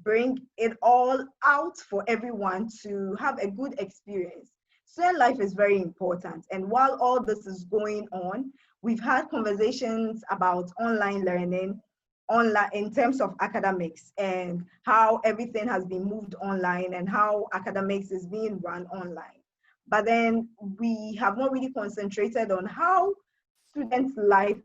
bring it all out for everyone to have a good experience. Student life is very important. And while all this is going on, we've had conversations about online learning, online in terms of academics, and how everything has been moved online and how academics is being run online. But then we have not really concentrated on how students' life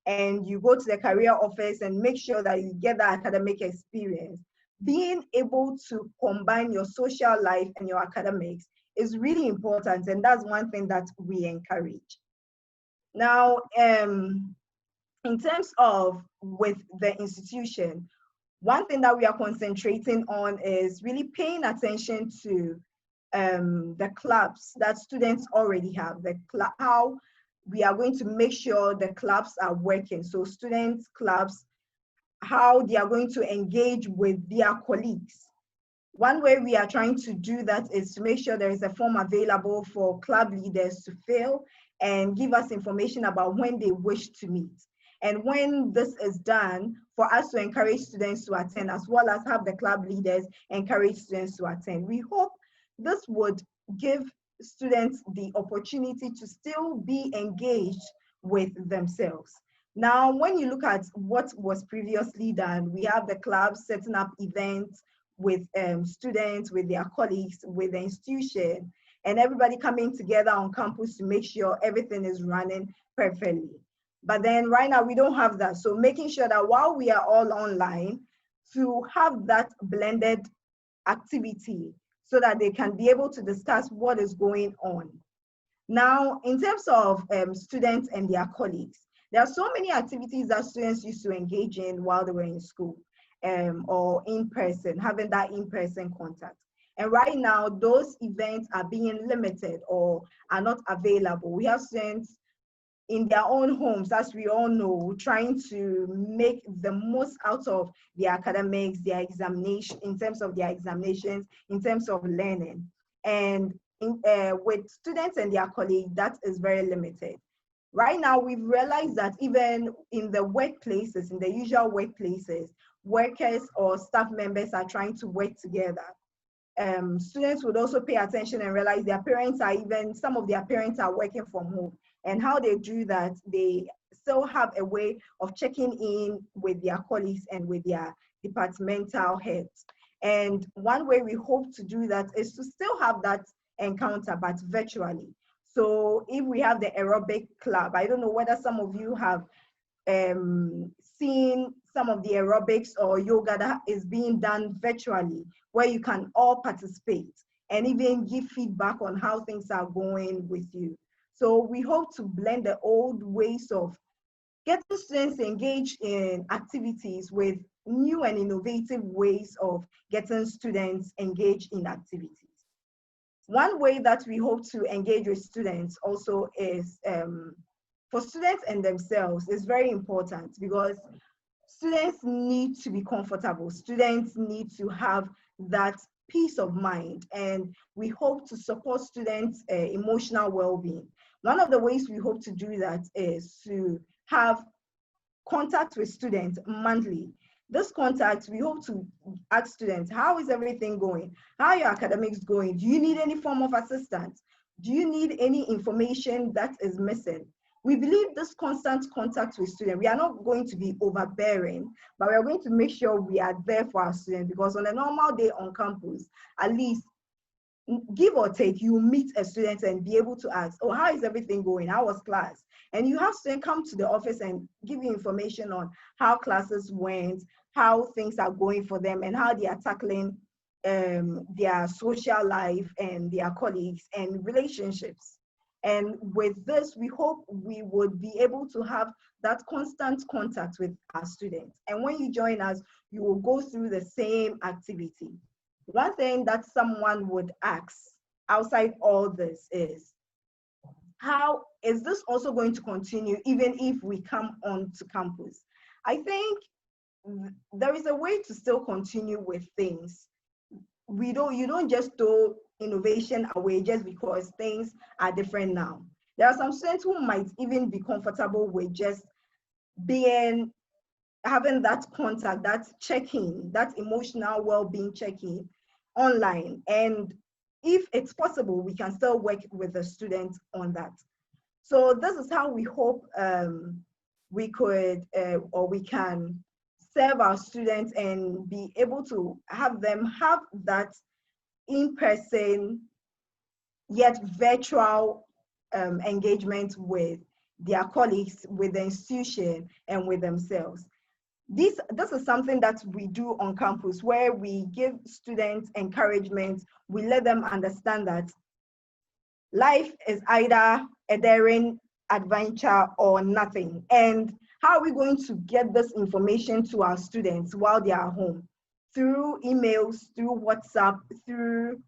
and you go to the career office and make sure that you get that academic experience. Being able to combine your social life and your academics is really important, and that's one thing that we encourage. Now, in terms of with the institution, one thing that we are concentrating on is really paying attention to the clubs that students already have, how we are going to make sure the clubs are working. So students' clubs, how they are going to engage with their colleagues. One way we are trying to do that is to make sure there is a form available for club leaders to fill and give us information about when they wish to meet. And when this is done, for us to encourage students to attend, as well as have the club leaders encourage students to attend. We hope this would give students the opportunity to still be engaged with themselves. Now, when you look at what was previously done, we have the clubs setting up events with students, with their colleagues, with the institution, and everybody coming together on campus to make sure everything is running perfectly. But then right now we don't have that. So making sure that while we are all online, to have that blended activity so that they can be able to discuss what is going on. Now, in terms of students and their colleagues, there are so many activities that students used to engage in while they were in school or in person, having that in-person contact. And right now, those events are being limited or are not available. We have students in their own homes, as we all know, trying to make the most out of their academics, their examination, in terms of their examinations, in terms of learning. And with students and their colleagues, that is very limited. Right now, we've realized that even in the workplaces, in the usual workplaces, workers or staff members are trying to work together. Students would also pay attention and realize their parents are some of their parents are working from home. And how they do that, they still have a way of checking in with their colleagues and with their departmental heads. And one way we hope to do that is to still have that encounter, but virtually. So if we have the aerobic club, I don't know whether some of you have seen some of the aerobics or yoga that is being done virtually, where you can all participate and even give feedback on how things are going with you. So we hope to blend the old ways of getting students engaged in activities with new and innovative ways of getting students engaged in activities. One way that we hope to engage with students also is for students and themselves is very important, because students need to be comfortable. Students need to have that peace of mind, and we hope to support students' emotional well-being. One of the ways we hope to do that is to have contact with students monthly. this contact, we hope to ask students, how is everything going? How are your academics going? Do you need any form of assistance? Do you need any information that is missing? We believe this constant contact with students, we are not going to be overbearing, but we are going to make sure we are there for our students, because on a normal day on campus, at least give or take, you meet a student and be able to ask, oh, how is everything going? How was class? And you have students come to the office and give you information on how classes went, how things are going for them, and how they are tackling their social life and their colleagues and relationships. And with this, we hope we would be able to have that constant contact with our students. And when you join us, you will go through the same activity. One thing that someone would ask outside all this is, how is this also going to continue even if we come onto campus? I think there is a way to still continue with things. You don't just throw innovation away just because things are different now. There are some students who might even be comfortable with just having that contact, that check-in, that emotional well-being check-in online. And if it's possible, we can still work with the students on that. So this is how we hope we could or we can serve our students and be able to have them have that in-person yet virtual engagement with their colleagues, with the institution, and with themselves. This is something that we do on campus, where we give students encouragement. We let them understand that life is either a daring adventure or nothing. And how are we going to get this information to our students while they are home? Through emails, through WhatsApp, through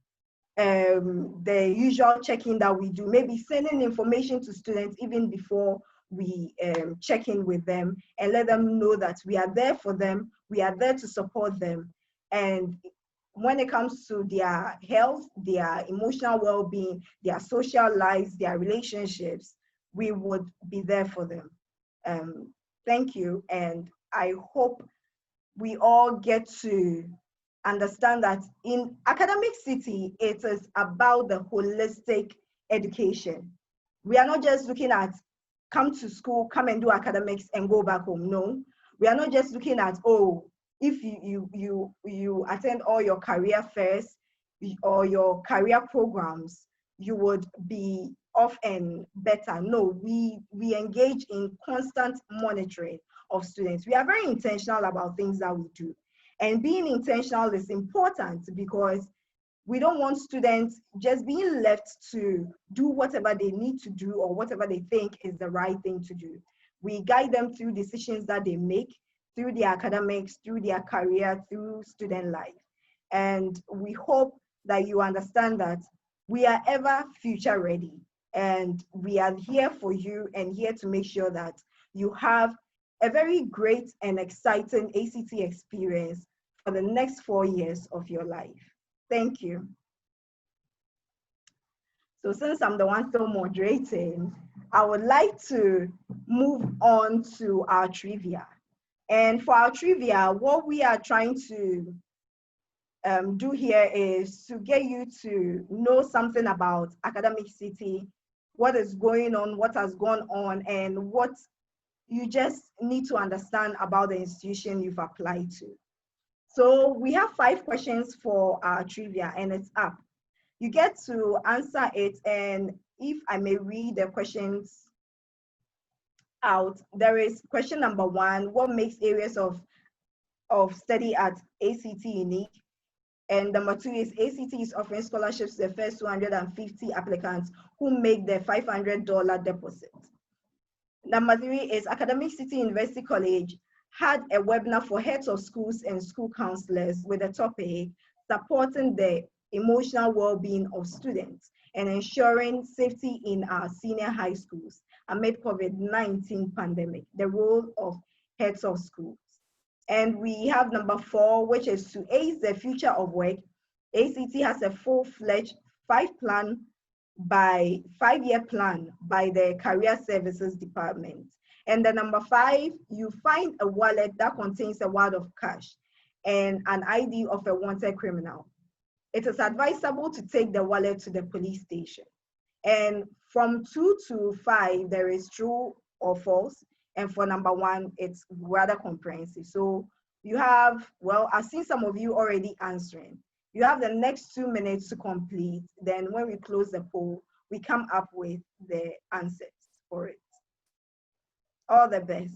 the usual checking that we do, maybe sending information to students even before we check in with them, and let them know that we are there for them, we are there to support them. And when it comes to their health, their emotional well-being, their social lives, their relationships, we would be there for them. Thank you, and I hope we all get to understand that in Academic City, it is about the holistic education. We are not just looking at come to school, come and do academics and go back home. No, we are not just looking at, oh, if you attend all your career fairs or your career programs, you would be off and better. No, we engage in constant monitoring of students. We are very intentional about things that we do. And being intentional is important because we don't want students just being left to do whatever they need to do or whatever they think is the right thing to do. We guide them through decisions that they make, through their academics, through their career, through student life. And we hope that you understand that we are ever future ready, and we are here for you and here to make sure that you have a very great and exciting ACT experience for the next 4 years of your life. Thank you. So since I'm the one still moderating, I would like to move on to our trivia. And for our trivia, what we are trying to do here is to get you to know something about Academic City, what is going on, what has gone on, and what you just need to understand about the institution you've applied to. So we have 5 questions for our trivia, and it's up. You get to answer it, and if I may read the questions out, there is question number 1, what makes areas of study at ACT unique? And number 2 is ACT is offering scholarships to the first 250 applicants who make the $500 deposit. Number 3 is Academic City University College had a webinar for heads of schools and school counselors with the topic supporting the emotional well-being of students and ensuring safety in our senior high schools amid COVID-19 pandemic, the role of heads of schools. And we have number 4, which is to ace the future of work. ACT has a full-fledged 5-year plan by the Career Services Department. And the number 5, you find a wallet that contains a wad of cash and an ID of a wanted criminal. It is advisable to take the wallet to the police station. And from 2 to 5, there is true or false. And for number 1, it's rather comprehensive. So you have, well, I've seen some of you already answering. You have the next 2 minutes to complete. Then when we close the poll, we come up with the answers for it. All the best.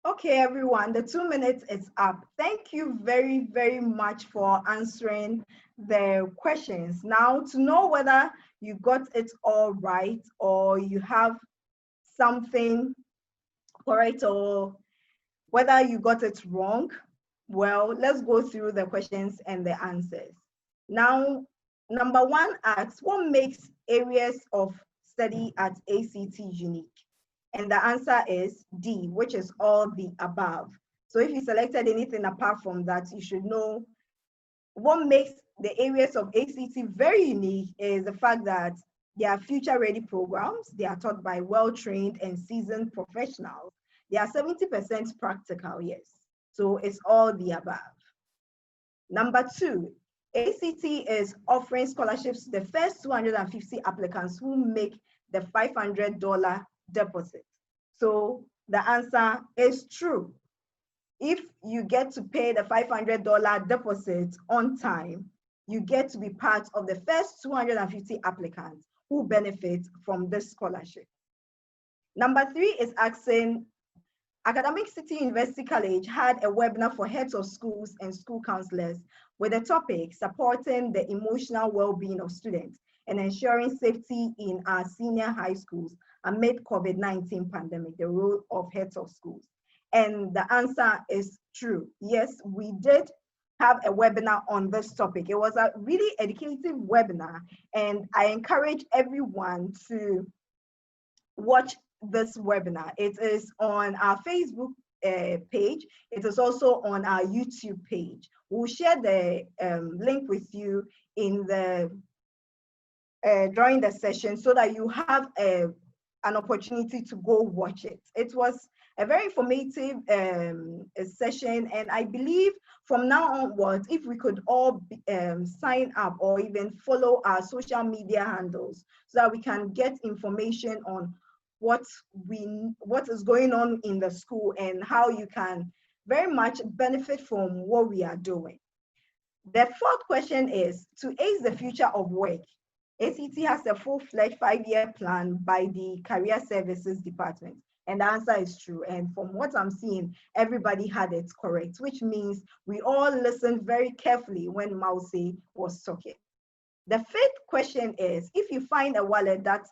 Okay, everyone, the 2 minutes is up. Thank you very, very much for answering the questions. Now, to know whether you got it all right or you have something correct or whether you got it wrong, well, let's go through the questions and the answers. Now, number 1 asks, what makes areas of study at ACity unique? And the answer is D, which is all the above. So if you selected anything apart from that, you should know what makes the areas of ACT very unique is the fact that they are future-ready programs. They are taught by well-trained and seasoned professionals. They are 70% practical, yes. So it's all the above. Number 2, ACT is offering scholarships to the first 250 applicants who make the $500 deposit. So the answer is true. If you get to pay the $500 deposit on time, you get to be part of the first 250 applicants who benefit from this scholarship. Number 3 is asking, Academic City University College had a webinar for heads of schools and school counselors with the topic supporting the emotional well-being of students and ensuring safety in our senior high schools amid COVID-19 pandemic, the role of heads of schools. And the answer is true. Yes, we did have a webinar on this topic. It was a really educative webinar, and I encourage everyone to watch this webinar. It is on our Facebook page. It is also on our YouTube page. We'll share the link with you in the during the session so that you have an opportunity to go watch it. It was a very informative session, and I believe from now onwards, if we could all sign up or even follow our social media handles so that we can get information on what is going on in the school and how you can very much benefit from what we are doing. The fourth question is, to ace the future of work, ACity has a full-fledged 5-year plan by the Career Services Department. And the answer is true. And from what I'm seeing, everybody had it correct, which means we all listened very carefully when Mausi was talking. The fifth question is, if you find a wallet that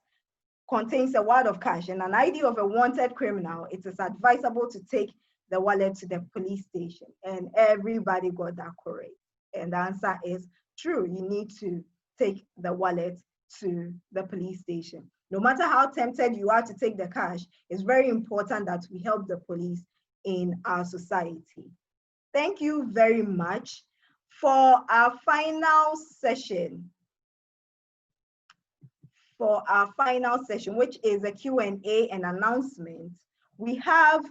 contains a wad of cash and an ID of a wanted criminal, it is advisable to take the wallet to the police station. And everybody got that correct. And the answer is true. You need to take the wallet to the police station. No matter how tempted you are to take the cash, it's very important that we help the police in our society. Thank you very much. For our final session, which is a Q&A and announcement, we have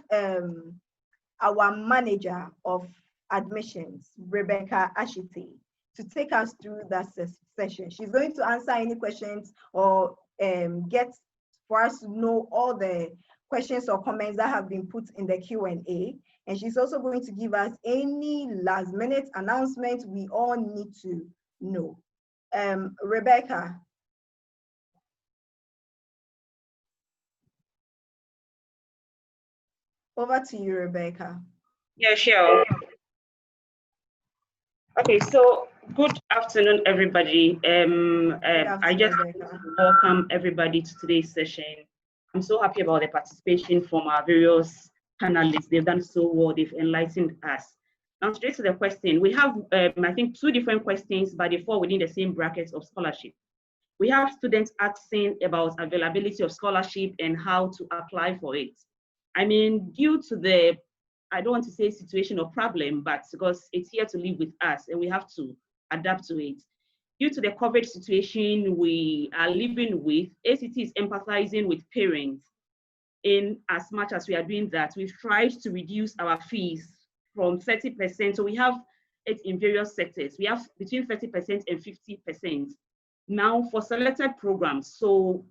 our manager of admissions, Rebecca ACity, to take us through that session. She's going to answer any questions or get for us to know all the questions or comments that have been put in the Q&A. And she's also going to give us any last minute announcements we all need to know. Rebecca. Over to you, Rebecca. Yeah, sure. Okay, so good afternoon, everybody. I just want to welcome everybody to today's session. I'm so happy about the participation from our various panelists. They've done so well. They've enlightened us. Now, straight to the question. We have, I think, 2 different questions, but they fall within the same brackets of scholarship. We have students asking about availability of scholarship and how to apply for it. I mean, due to the, I don't want to say situation or problem, but because it's here to live with us and we have to adapt to it. Due to the COVID situation we are living with, ACity is empathizing with parents. In as much as we are doing that, we've tried to reduce our fees from 30%. So we have it in various sectors. We have between 30% and 50% now for selected programs. So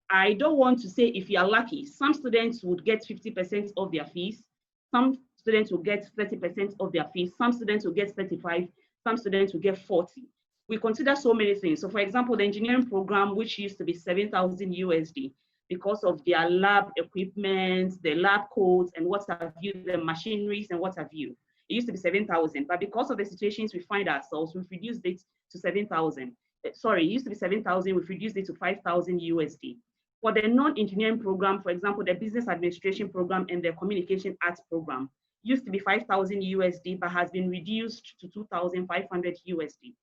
I don't want to say if you are lucky, some students would get 50% of their fees, some students will get 30% of their fees, some students will get 35, some students will get 40. We consider so many things. So for example, the engineering program, which used to be 7,000 USD, because of their lab equipment, the lab codes and what have you, the machineries and what have you. It used to be 7,000, but because of the situations we find ourselves, we've reduced it to 7,000. Sorry, it used to be 7,000, we've reduced it to 5,000 USD. For the non-engineering program, for example, the business administration program and the communication arts program used to be 5,000 USD, but has been reduced to 2,500 USD.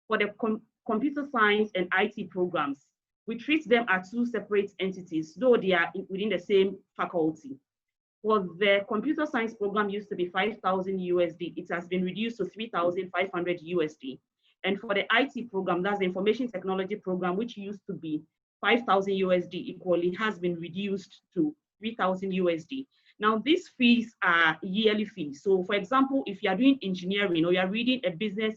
For the computer science and IT programs, we treat them as 2 separate entities, though they are within the same faculty. For the computer science program used to be 5,000 USD, it has been reduced to 3,500 USD. And for the IT program, that's the information technology program, which used to be 5,000 USD equally, has been reduced to 3,000 USD. Now, these fees are yearly fees. So for example, if you are doing engineering or you are reading a business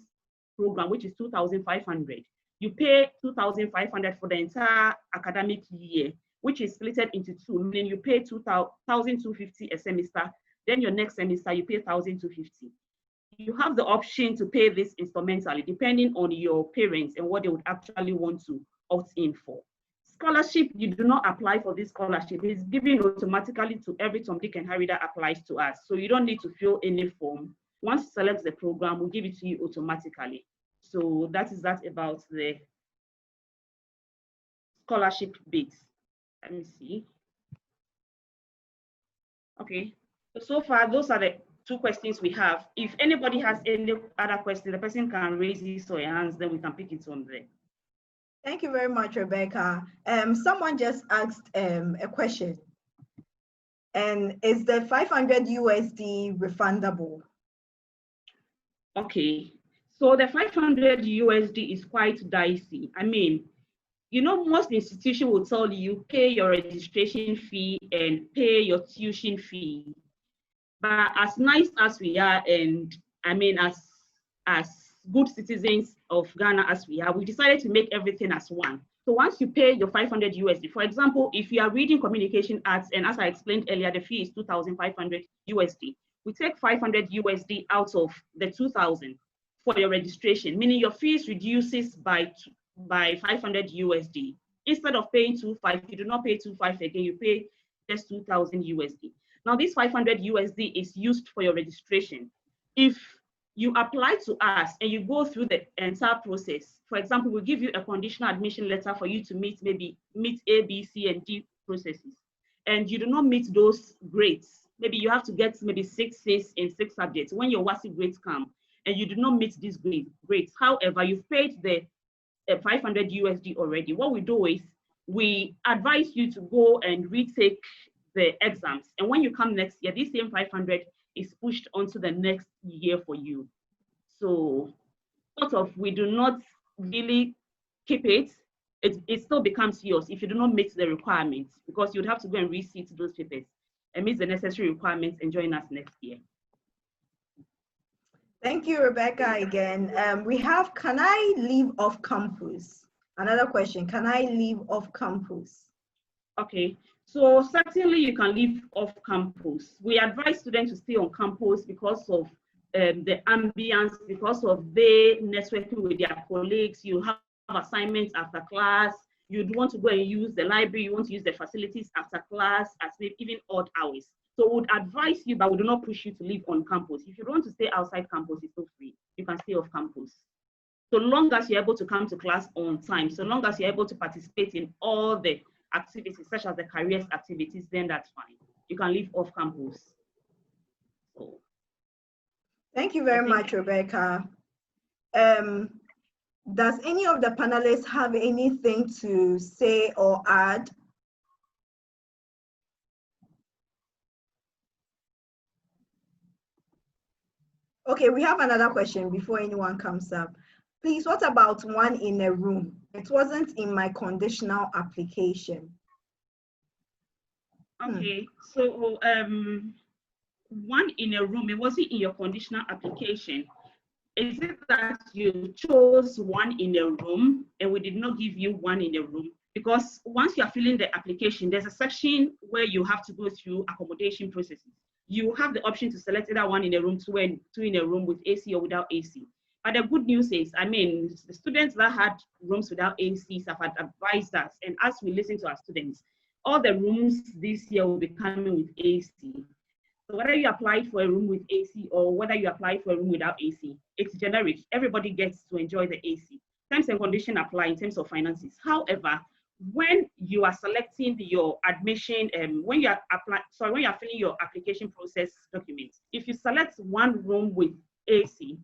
program, which is 2,500, you pay 2,500 for the entire academic year, which is split into 2, meaning you pay 2,250 a semester, then your next semester you pay 1,250. You have the option to pay this instrumentally, depending on your parents and what they would actually want to opt in for. Scholarship, you do not apply for this scholarship. It's given automatically to every Tom, Dick, and Harry that applies to us. So you don't need to fill any form. Once you select the program, we'll give it to you automatically. So that is that about the scholarship bit. Let me see. Okay, so far those are the 2 questions we have. If anybody has any other question, the person can raise his or her hands, then we can pick it from there. Thank you very much, Rebecca. Someone just asked a question. And is the 500 USD refundable? Okay, so the 500 USD is quite dicey. I mean, you know, most institutions will tell you pay your registration fee and pay your tuition fee. But as nice as we are, and I mean, as good citizens of Ghana as we are, we decided to make everything as one. So once you pay your 500 USD, for example, if you are reading communication arts, and as I explained earlier, the fee is 2,500 USD. We take 500 USD out of the 2,000 for your registration, meaning your fees reduces by 500 USD. Instead of paying 2,500, you do not pay 2,500 again, you pay just 2,000 USD. Now this 500 USD is used for your registration. If you apply to us and you go through the entire process, for example, we'll give you a conditional admission letter for you to meet A, B, C, and D processes, and you do not meet those grades. Maybe you have to get maybe 6 Cs in 6 subjects. When your WASI grades come and you do not meet these grades, however, you've paid the 500 USD already. What we do is we advise you to go and retake the exams. And when you come next year, this same 500 is pushed onto the next year for you. So sort of, we do not really keep it. It still becomes yours if you do not meet the requirements, because you'd have to go and resit those papers and meet the necessary requirements and join us next year. Thank you, Rebecca, again. We have, can I leave off campus? Another question, can I leave off campus? Okay, so certainly you can leave off campus. We advise students to stay on campus because of the ambience, because of they networking with their colleagues. You have assignments after class. You'd want to go and use the library. You want to use the facilities after class, at even odd hours. So we would advise you, but we do not push you to live on campus. If you want to stay outside campus, it's still free. You can stay off campus. So long as you're able to come to class on time, so long as you're able to participate in all the activities, such as the careers activities, then that's fine. You can live off campus. So, thank you very much, Rebecca. Does any of the panelists have anything to say or add? Okay, we have another question before anyone comes up. Please, what about one in a room? It wasn't in my conditional application. Okay, so one in a room, it wasn't in your conditional application. Is it that you chose one in a room and we did not give you one in a room? Because once you are filling the application, there's a section where you have to go through accommodation processes. You have the option to select either one in a room, two in a room with AC or without AC. But the good news is, I mean, the students that had rooms without ACs have advised us, and as we listen to our students, all the rooms this year will be coming with AC. So whether you apply for a room with AC or whether you apply for a room without AC, it's generic. Everybody gets to enjoy the AC. Terms and conditions apply in terms of finances. However, when you are selecting your admission, when you are filling your application process documents, if you select one room with AC,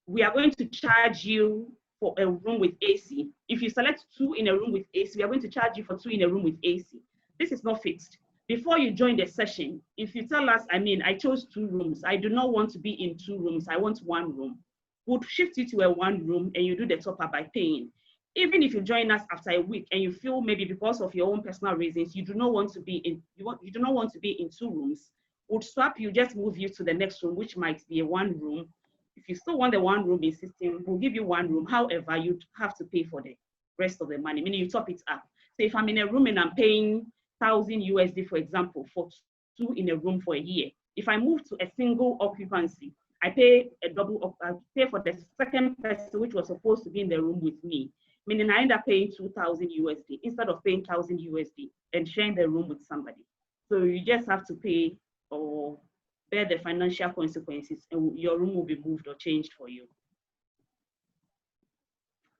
we are going to charge you for a room with AC. If you select 2 in a room with AC, we are going to charge you for 2 in a room with AC. This is not fixed. Before you join the session, if you tell us, I mean, I chose 2 rooms, I do not want to be in 2 rooms, I want 1 room, we'll shift you to a 1 room and you do the top up by paying. Even if you join us after a week and you feel maybe because of your own personal reasons, you do not want to be in, you do not want to be in 2 rooms, we'll swap you, just move you to the next room, which might be a 1 room. If you still want the 1 room in system, we'll give you 1 room. However, you'd have to pay for the rest of the money, meaning you top it up. So if I'm in a room and I'm paying 1,000 USD, for example, for 2 in a room for a year, if I move to a single occupancy, I pay a double, I pay for the second person which was supposed to be in the room with me, meaning I end up paying 2,000 USD instead of paying 1,000 USD and sharing the room with somebody. So you just have to pay or bear the financial consequences, and your room will be moved or changed for you.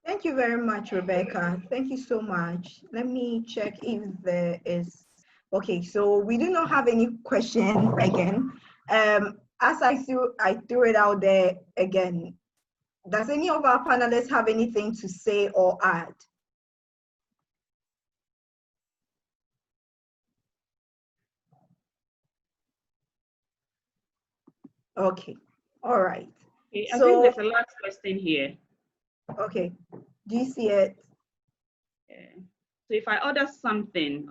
Thank you very much, Rebecca. Thank you so much. Let me check if there is, okay, so we do not have any question again. as I threw it out there again, does any of our panelists have anything to say or add? Okay, all right. Okay, I think there's a last question here. Okay, do you see it? So if I order something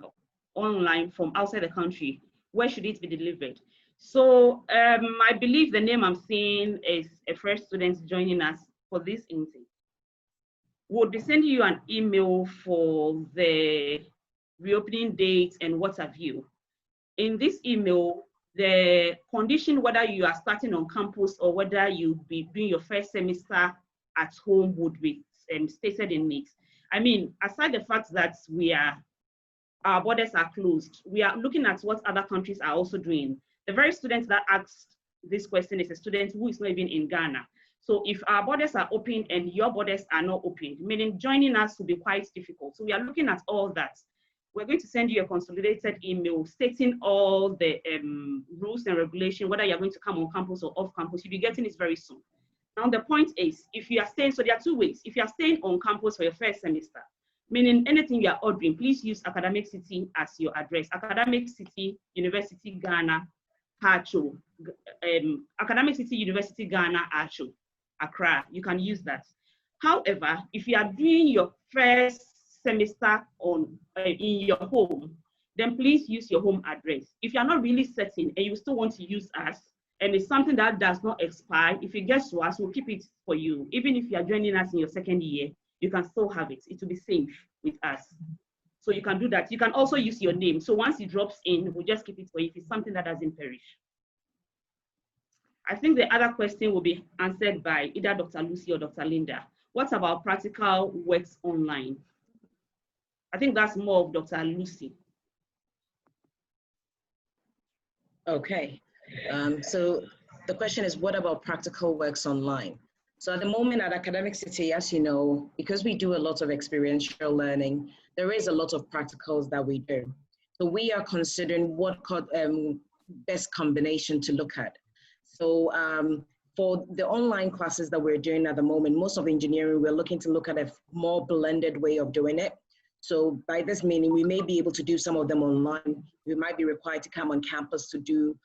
online from outside the country, where should it be delivered? So I believe the name I'm seeing is a fresh student joining us for this intake. We'll be sending you an email for the reopening date and what have you. In this email, the condition whether you are starting on campus or whether you'll be doing your first semester at home would be stated in it. I mean, aside the fact that our borders are closed, we are looking at what other countries are also doing. The very student that asked this question is a student who is not even in Ghana. So if our borders are open and your borders are not open, meaning joining us will be quite difficult. So we are looking at all that. We're going to send you a consolidated email stating all the rules and regulations, whether you're going to come on campus or off campus. You'll be getting it very soon. Now, the point is, if you are staying, so there are two ways. If you are staying on campus for your first semester, meaning anything you are ordering, please use AcademicCity as your address. AcademicCity, University Ghana, Hacho. AcademicCity, University Ghana, Hacho, Accra. You can use that. However, if you are doing your first semester in your home, then please use your home address. If you are not really certain and you still want to use us, and it's something that does not expire, if it gets to us, we'll keep it for you. Even if you are joining us in your second year, you can still have it. It will be safe with us. So you can do that. You can also use your name. So once it drops in, we'll just keep it for you if it's something that doesn't perish. I think the other question will be answered by either Dr. Lucy or Dr. Linda. What about practical works online? I think that's more of Dr. Lucy. Okay. So the question is, what about practical works online? So at the moment at AcademicCity, as you know, because we do a lot of experiential learning, there is a lot of practicals that we do. So we are considering what best combination to look at. So for the online classes that we're doing at the moment, most of engineering, we're looking to look at a more blended way of doing it. So by this meaning, we may be able to do some of them online. We might be required to come on campus to do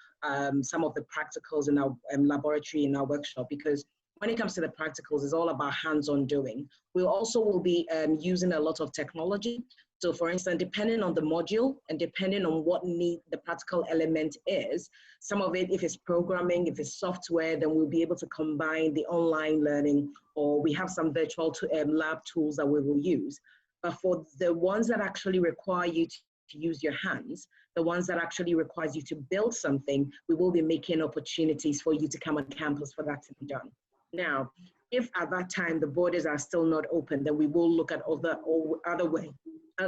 some of the practicals in our laboratory, in our workshop, because when it comes to the practicals, it's all about hands-on doing. We also will be using a lot of technology. So for instance, depending on the module and depending on what the practical element is, some of it, if it's programming, if it's software, then we'll be able to combine the online learning, or we have some virtual lab tools that we will use. But for the ones that actually require you to use your hands, the ones that actually requires you to build something, we will be making opportunities for you to come on campus for that to be done. Now, if at that time the borders are still not open, then we will look at other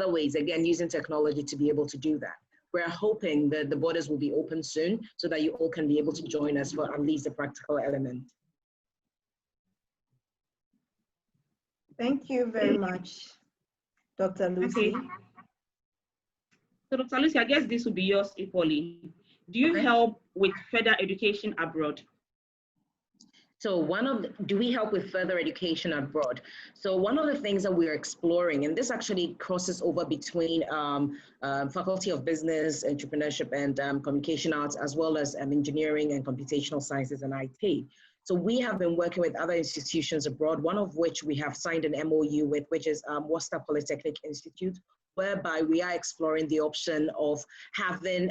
ways, again, using technology to be able to do that. We're hoping that the borders will be open soon so that you all can be able to join us for at least a practical element. Thank you very much, Dr. Lucy. Okay. So Dr. Lucy, I guess this will be yours equally. Do you help with further education abroad? So do we help with further education abroad? So one of the things that we're exploring, and this actually crosses over between Faculty of Business, Entrepreneurship and Communication Arts, as well as engineering and computational sciences and IT. So we have been working with other institutions abroad, one of which we have signed an MOU with, which is Worcester Polytechnic Institute, whereby we are exploring the option of having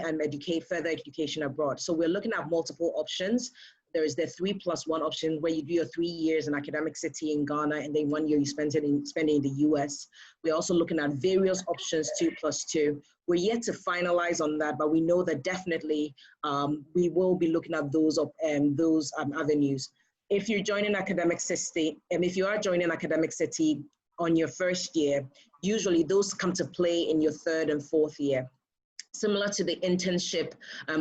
further education abroad. So we're looking at multiple options. There is the 3+1 option where you do your 3 years in AcademicCity in Ghana and then 1 year you spend it in the US. We're also looking at various options, 2+2. We're yet to finalize on that, but we know that definitely we will be looking at those avenues. If you're joining AcademicCity, and if you are joining AcademicCity on your first year, usually those come to play in your 3rd and 4th year. Similar to the internship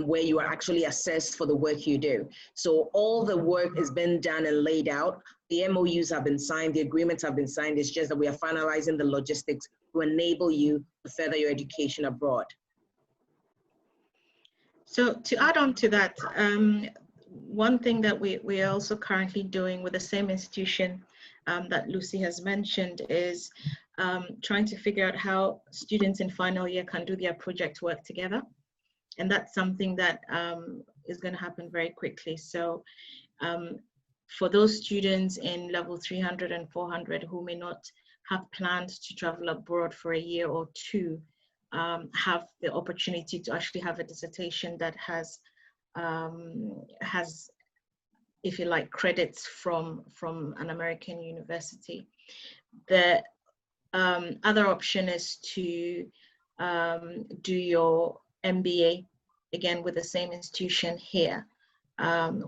where you are actually assessed for the work you do. So all the work has been done and laid out. The MOUs have been signed, the agreements have been signed. It's just that we are finalizing the logistics to enable you to further your education abroad. So to add on to that, one thing that we are also currently doing with the same institution that Lucy has mentioned is trying to figure out how students in final year can do their project work together. And that's something that is going to happen very quickly. So for those students in level 300 and 400 who may not have planned to travel abroad for a year or two, have the opportunity to actually have a dissertation that has, if you like, credits from an American university. The other option is to do your MBA, again with the same institution here,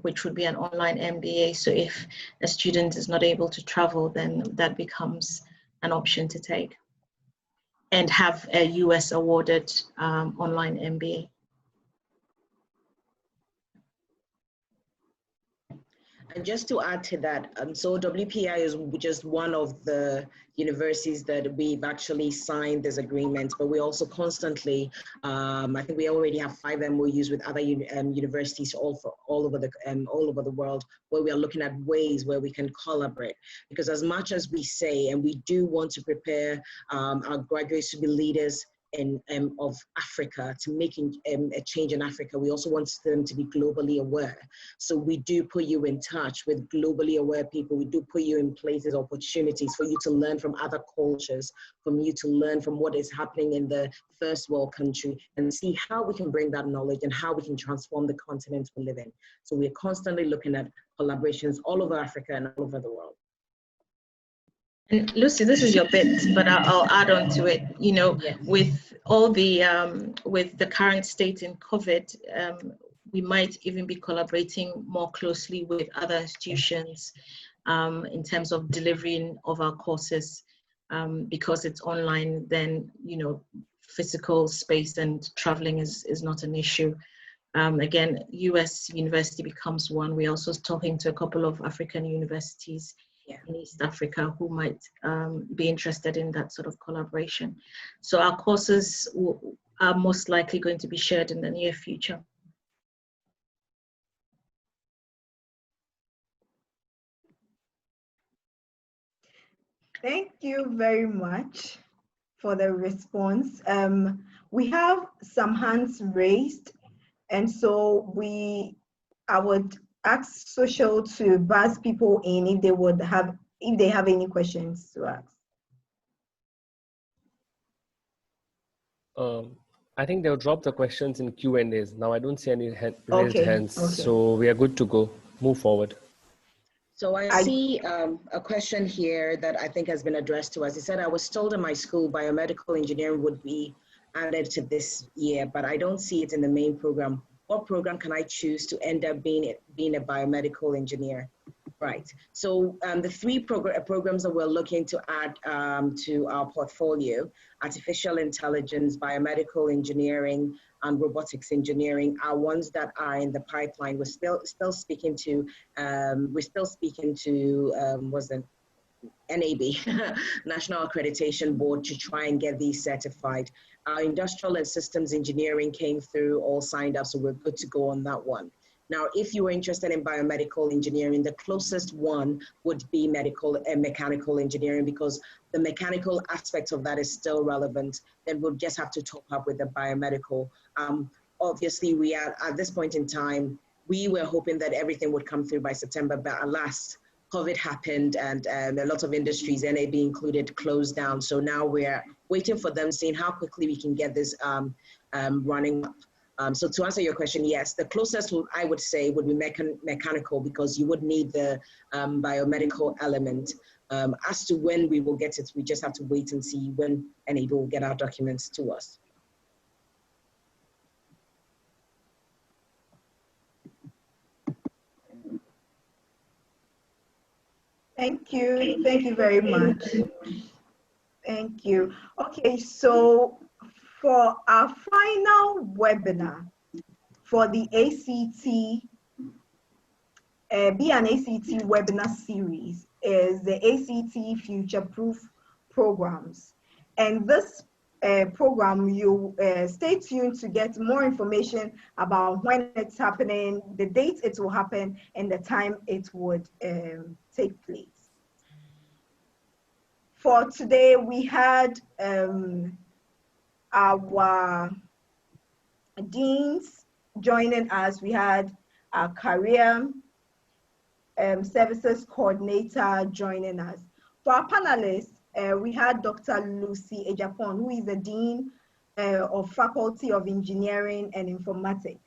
which would be an online MBA. So if a student is not able to travel, then that becomes an option to take, and have a US awarded online MBA. And just to add to that, so WPI is just one of the universities that we've actually signed this agreement, but we also constantly, I think we already have 5 MOUs with other universities all over the world, where we are looking at ways where we can collaborate. Because as much as we say, and we do want to prepare our graduates to be leaders of Africa, to making a change in Africa, we also want them to be globally aware. So we do put you in touch with globally aware people. We do put you in places, opportunities for you to learn from other cultures, from you to learn from what is happening in the first world country, and see how we can bring that knowledge and how we can transform the continent we live in. So we're constantly looking at collaborations all over Africa and all over the world. And Lucy, this is your bit, but I'll add on to it. You know, yes. With all the with the current state in COVID, we might even be collaborating more closely with other institutions in terms of delivering of our courses, because it's online. Then, you know, physical space and traveling is not an issue. Again, US university becomes one. We're also talking to a couple of African universities in East Africa who might be interested in that sort of collaboration. So our courses are most likely going to be shared in the near future. Thank you very much for the response. We have some hands raised, and so I would ask social to buzz people in if they have any questions to ask. I think they'll drop the questions in Q&As. Now I don't see any raised hands, so we are good to go. Move forward. So I see a question here that I think has been addressed to us. He said, I was told in my school biomedical engineering would be added to this year, but I don't see it in the main program. What program can I choose to end up being a biomedical engineer? Right. So the 3 programs that we're looking to add to our portfolio, artificial intelligence, biomedical engineering, and robotics engineering, are ones that are in the pipeline. We're still speaking to what's the NAB, National Accreditation Board, to try and get these certified. Our industrial and systems engineering came through, all signed up, so we're good to go on that one. Now, if you were interested in biomedical engineering, the closest one would be mechanical engineering, because the mechanical aspect of that is still relevant. Then we'll just have to top up with the biomedical. Obviously, we are at this point in time, we were hoping that everything would come through by September, but alas, COVID happened, and a lot of industries, NAB included, closed down. So now we're waiting for them, seeing how quickly we can get this running up. So to answer your question, yes, the closest I would say would be mechanical, because you would need the biomedical element. As to when we will get it, we just have to wait and see when NAB will get our documents to us. Thank you. Thank you very much. Thank you. Okay, so for our final webinar for the ACT, Be an ACT webinar series is the ACT Future Proof programs. And this program, you stay tuned to get more information about when it's happening, the date it will happen, and the time it would take place. For today, we had our deans joining us. We had our career services coordinator joining us. For our panelists, we had Dr. Lucy Ejapon, who is the Dean of Faculty of Engineering and Informatics.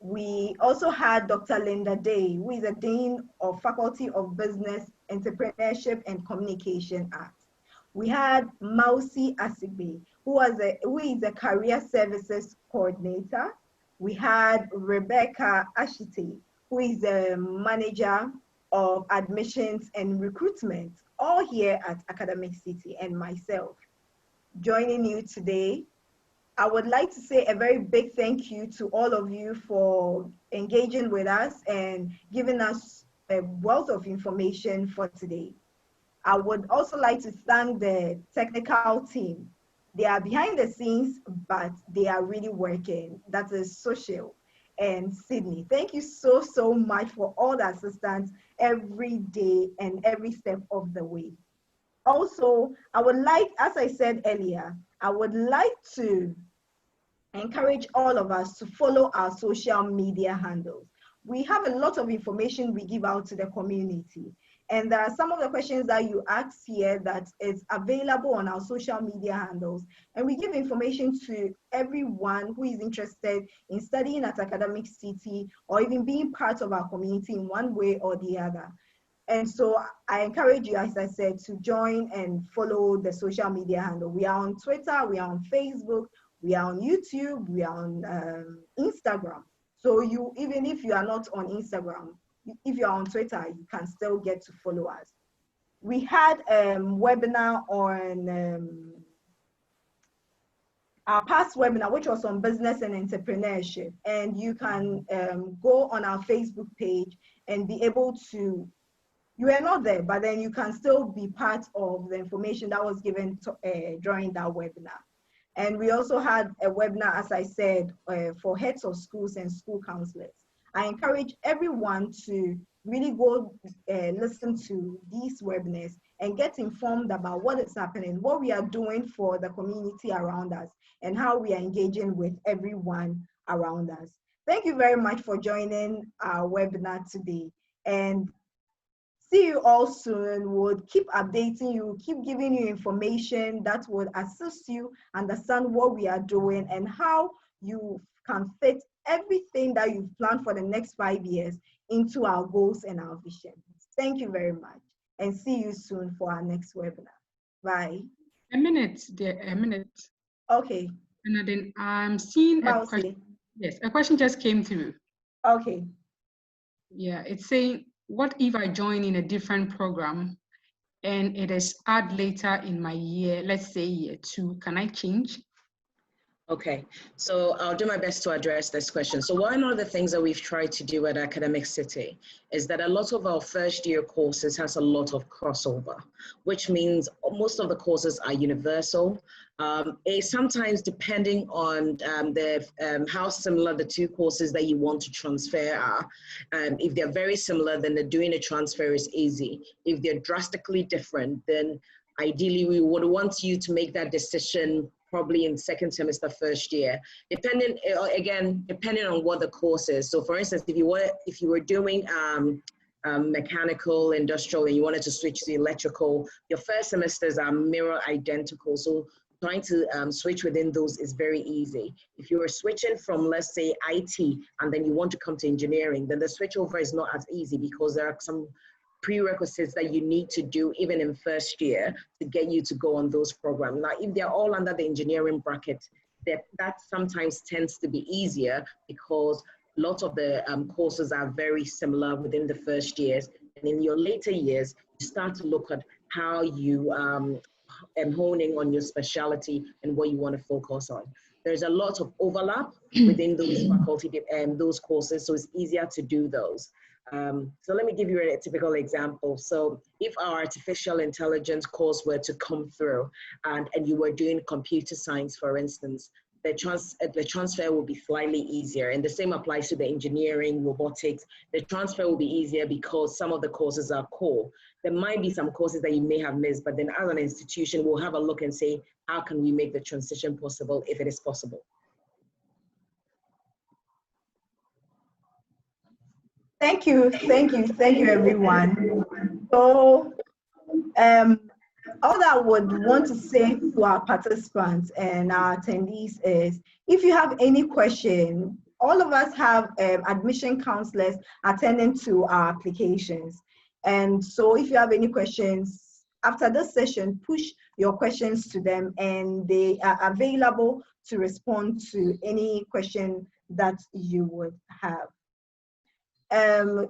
We also had Dr. Linda Day, who is the Dean of Faculty of Business, Entrepreneurship and Communication Arts. We had Mausi Asigbe, who is a Career Services Coordinator. We had Rebecca Ashite, who is the Manager of Admissions and Recruitment, all here at Academic City, and myself. Joining you today, I would like to say a very big thank you to all of you for engaging with us and giving us a wealth of information for today. I would also like to thank the technical team. They are behind the scenes, but they are really working. That is Social and Sydney. Thank you so, so much for all the assistance every day and every step of the way. Also, I would like, as I said earlier, I would like to encourage all of us to follow our social media handles. We have a lot of information we give out to the community. And there are some of the questions that you ask here that is available on our social media handles. And we give information to everyone who is interested in studying at Academic City or even being part of our community in one way or the other. And so I encourage you, as I said, to join and follow the social media handle. We are on Twitter, we are on Facebook, we are on YouTube, we are on Instagram. So even if you are not on Instagram, if you're on Twitter, you can still get to follow us. We had a webinar on our past webinar, which was on business and entrepreneurship. And you can go on our Facebook page and be able to, you are not there, but then you can still be part of the information that was given during that webinar. And we also had a webinar, as I said, for heads of schools and school counselors. I encourage everyone to really go listen to these webinars and get informed about what is happening, what we are doing for the community around us, and how we are engaging with everyone around us. Thank you very much for joining our webinar today. And see you all soon. We'll keep updating you, keep giving you information that will assist you understand what we are doing and how you can fit everything that you've planned for the next 5 years into our goals and our vision. Thank you very much, and see you soon for our next webinar. Bye. A minute, dear, a minute. Okay. And then I'm seeing a question. Yes, a question just came through. Okay. Yeah, it's saying, what if I join in a different program and it is add later in my year, let's say year 2, can I change? Okay, so I'll do my best to address this question. So one of the things that we've tried to do at Academic City is that a lot of our first year courses has a lot of crossover, which means most of the courses are universal. Sometimes depending on how similar the two courses that you want to transfer are. If they're very similar, then doing a transfer is easy. If they're drastically different, then ideally we would want you to make that decision probably in second semester, first year, depending on what the course is. So for instance, if you were doing mechanical, industrial, and you wanted to switch to electrical, your first semesters are mirror identical. So trying to switch within those is very easy. If you were switching from, let's say, IT, and then you want to come to engineering, then the switchover is not as easy because there are some prerequisites that you need to do even in first year to get you to go on those programs. Now, if they're all under the engineering bracket, that sometimes tends to be easier because lots of the courses are very similar within the first years. And in your later years, you start to look at how you honing on your specialty and what you want to focus on. There's a lot of overlap within those faculty and those courses, so it's easier to do those. So let me give you a typical example. So if our artificial intelligence course were to come through and you were doing computer science, for instance, the transfer will be slightly easier. And the same applies to the engineering, robotics. The transfer will be easier because some of the courses are core. There might be some courses that you may have missed, but then as an institution, we'll have a look and say, how can we make the transition possible if it is possible? Thank you, everyone. So, all I would want to say to our participants and our attendees is, if you have any question, all of us have admission counselors attending to our applications. And so if you have any questions after this session, push your questions to them and they are available to respond to any question that you would have.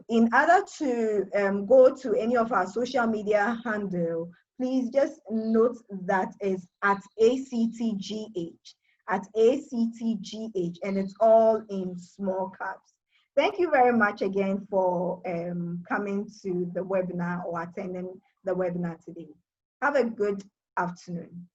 In order to go to any of our social media handle, please just note that it's at ACTGH, and it's all in small caps. Thank you very much again for coming to the webinar or attending the webinar today. Have a good afternoon.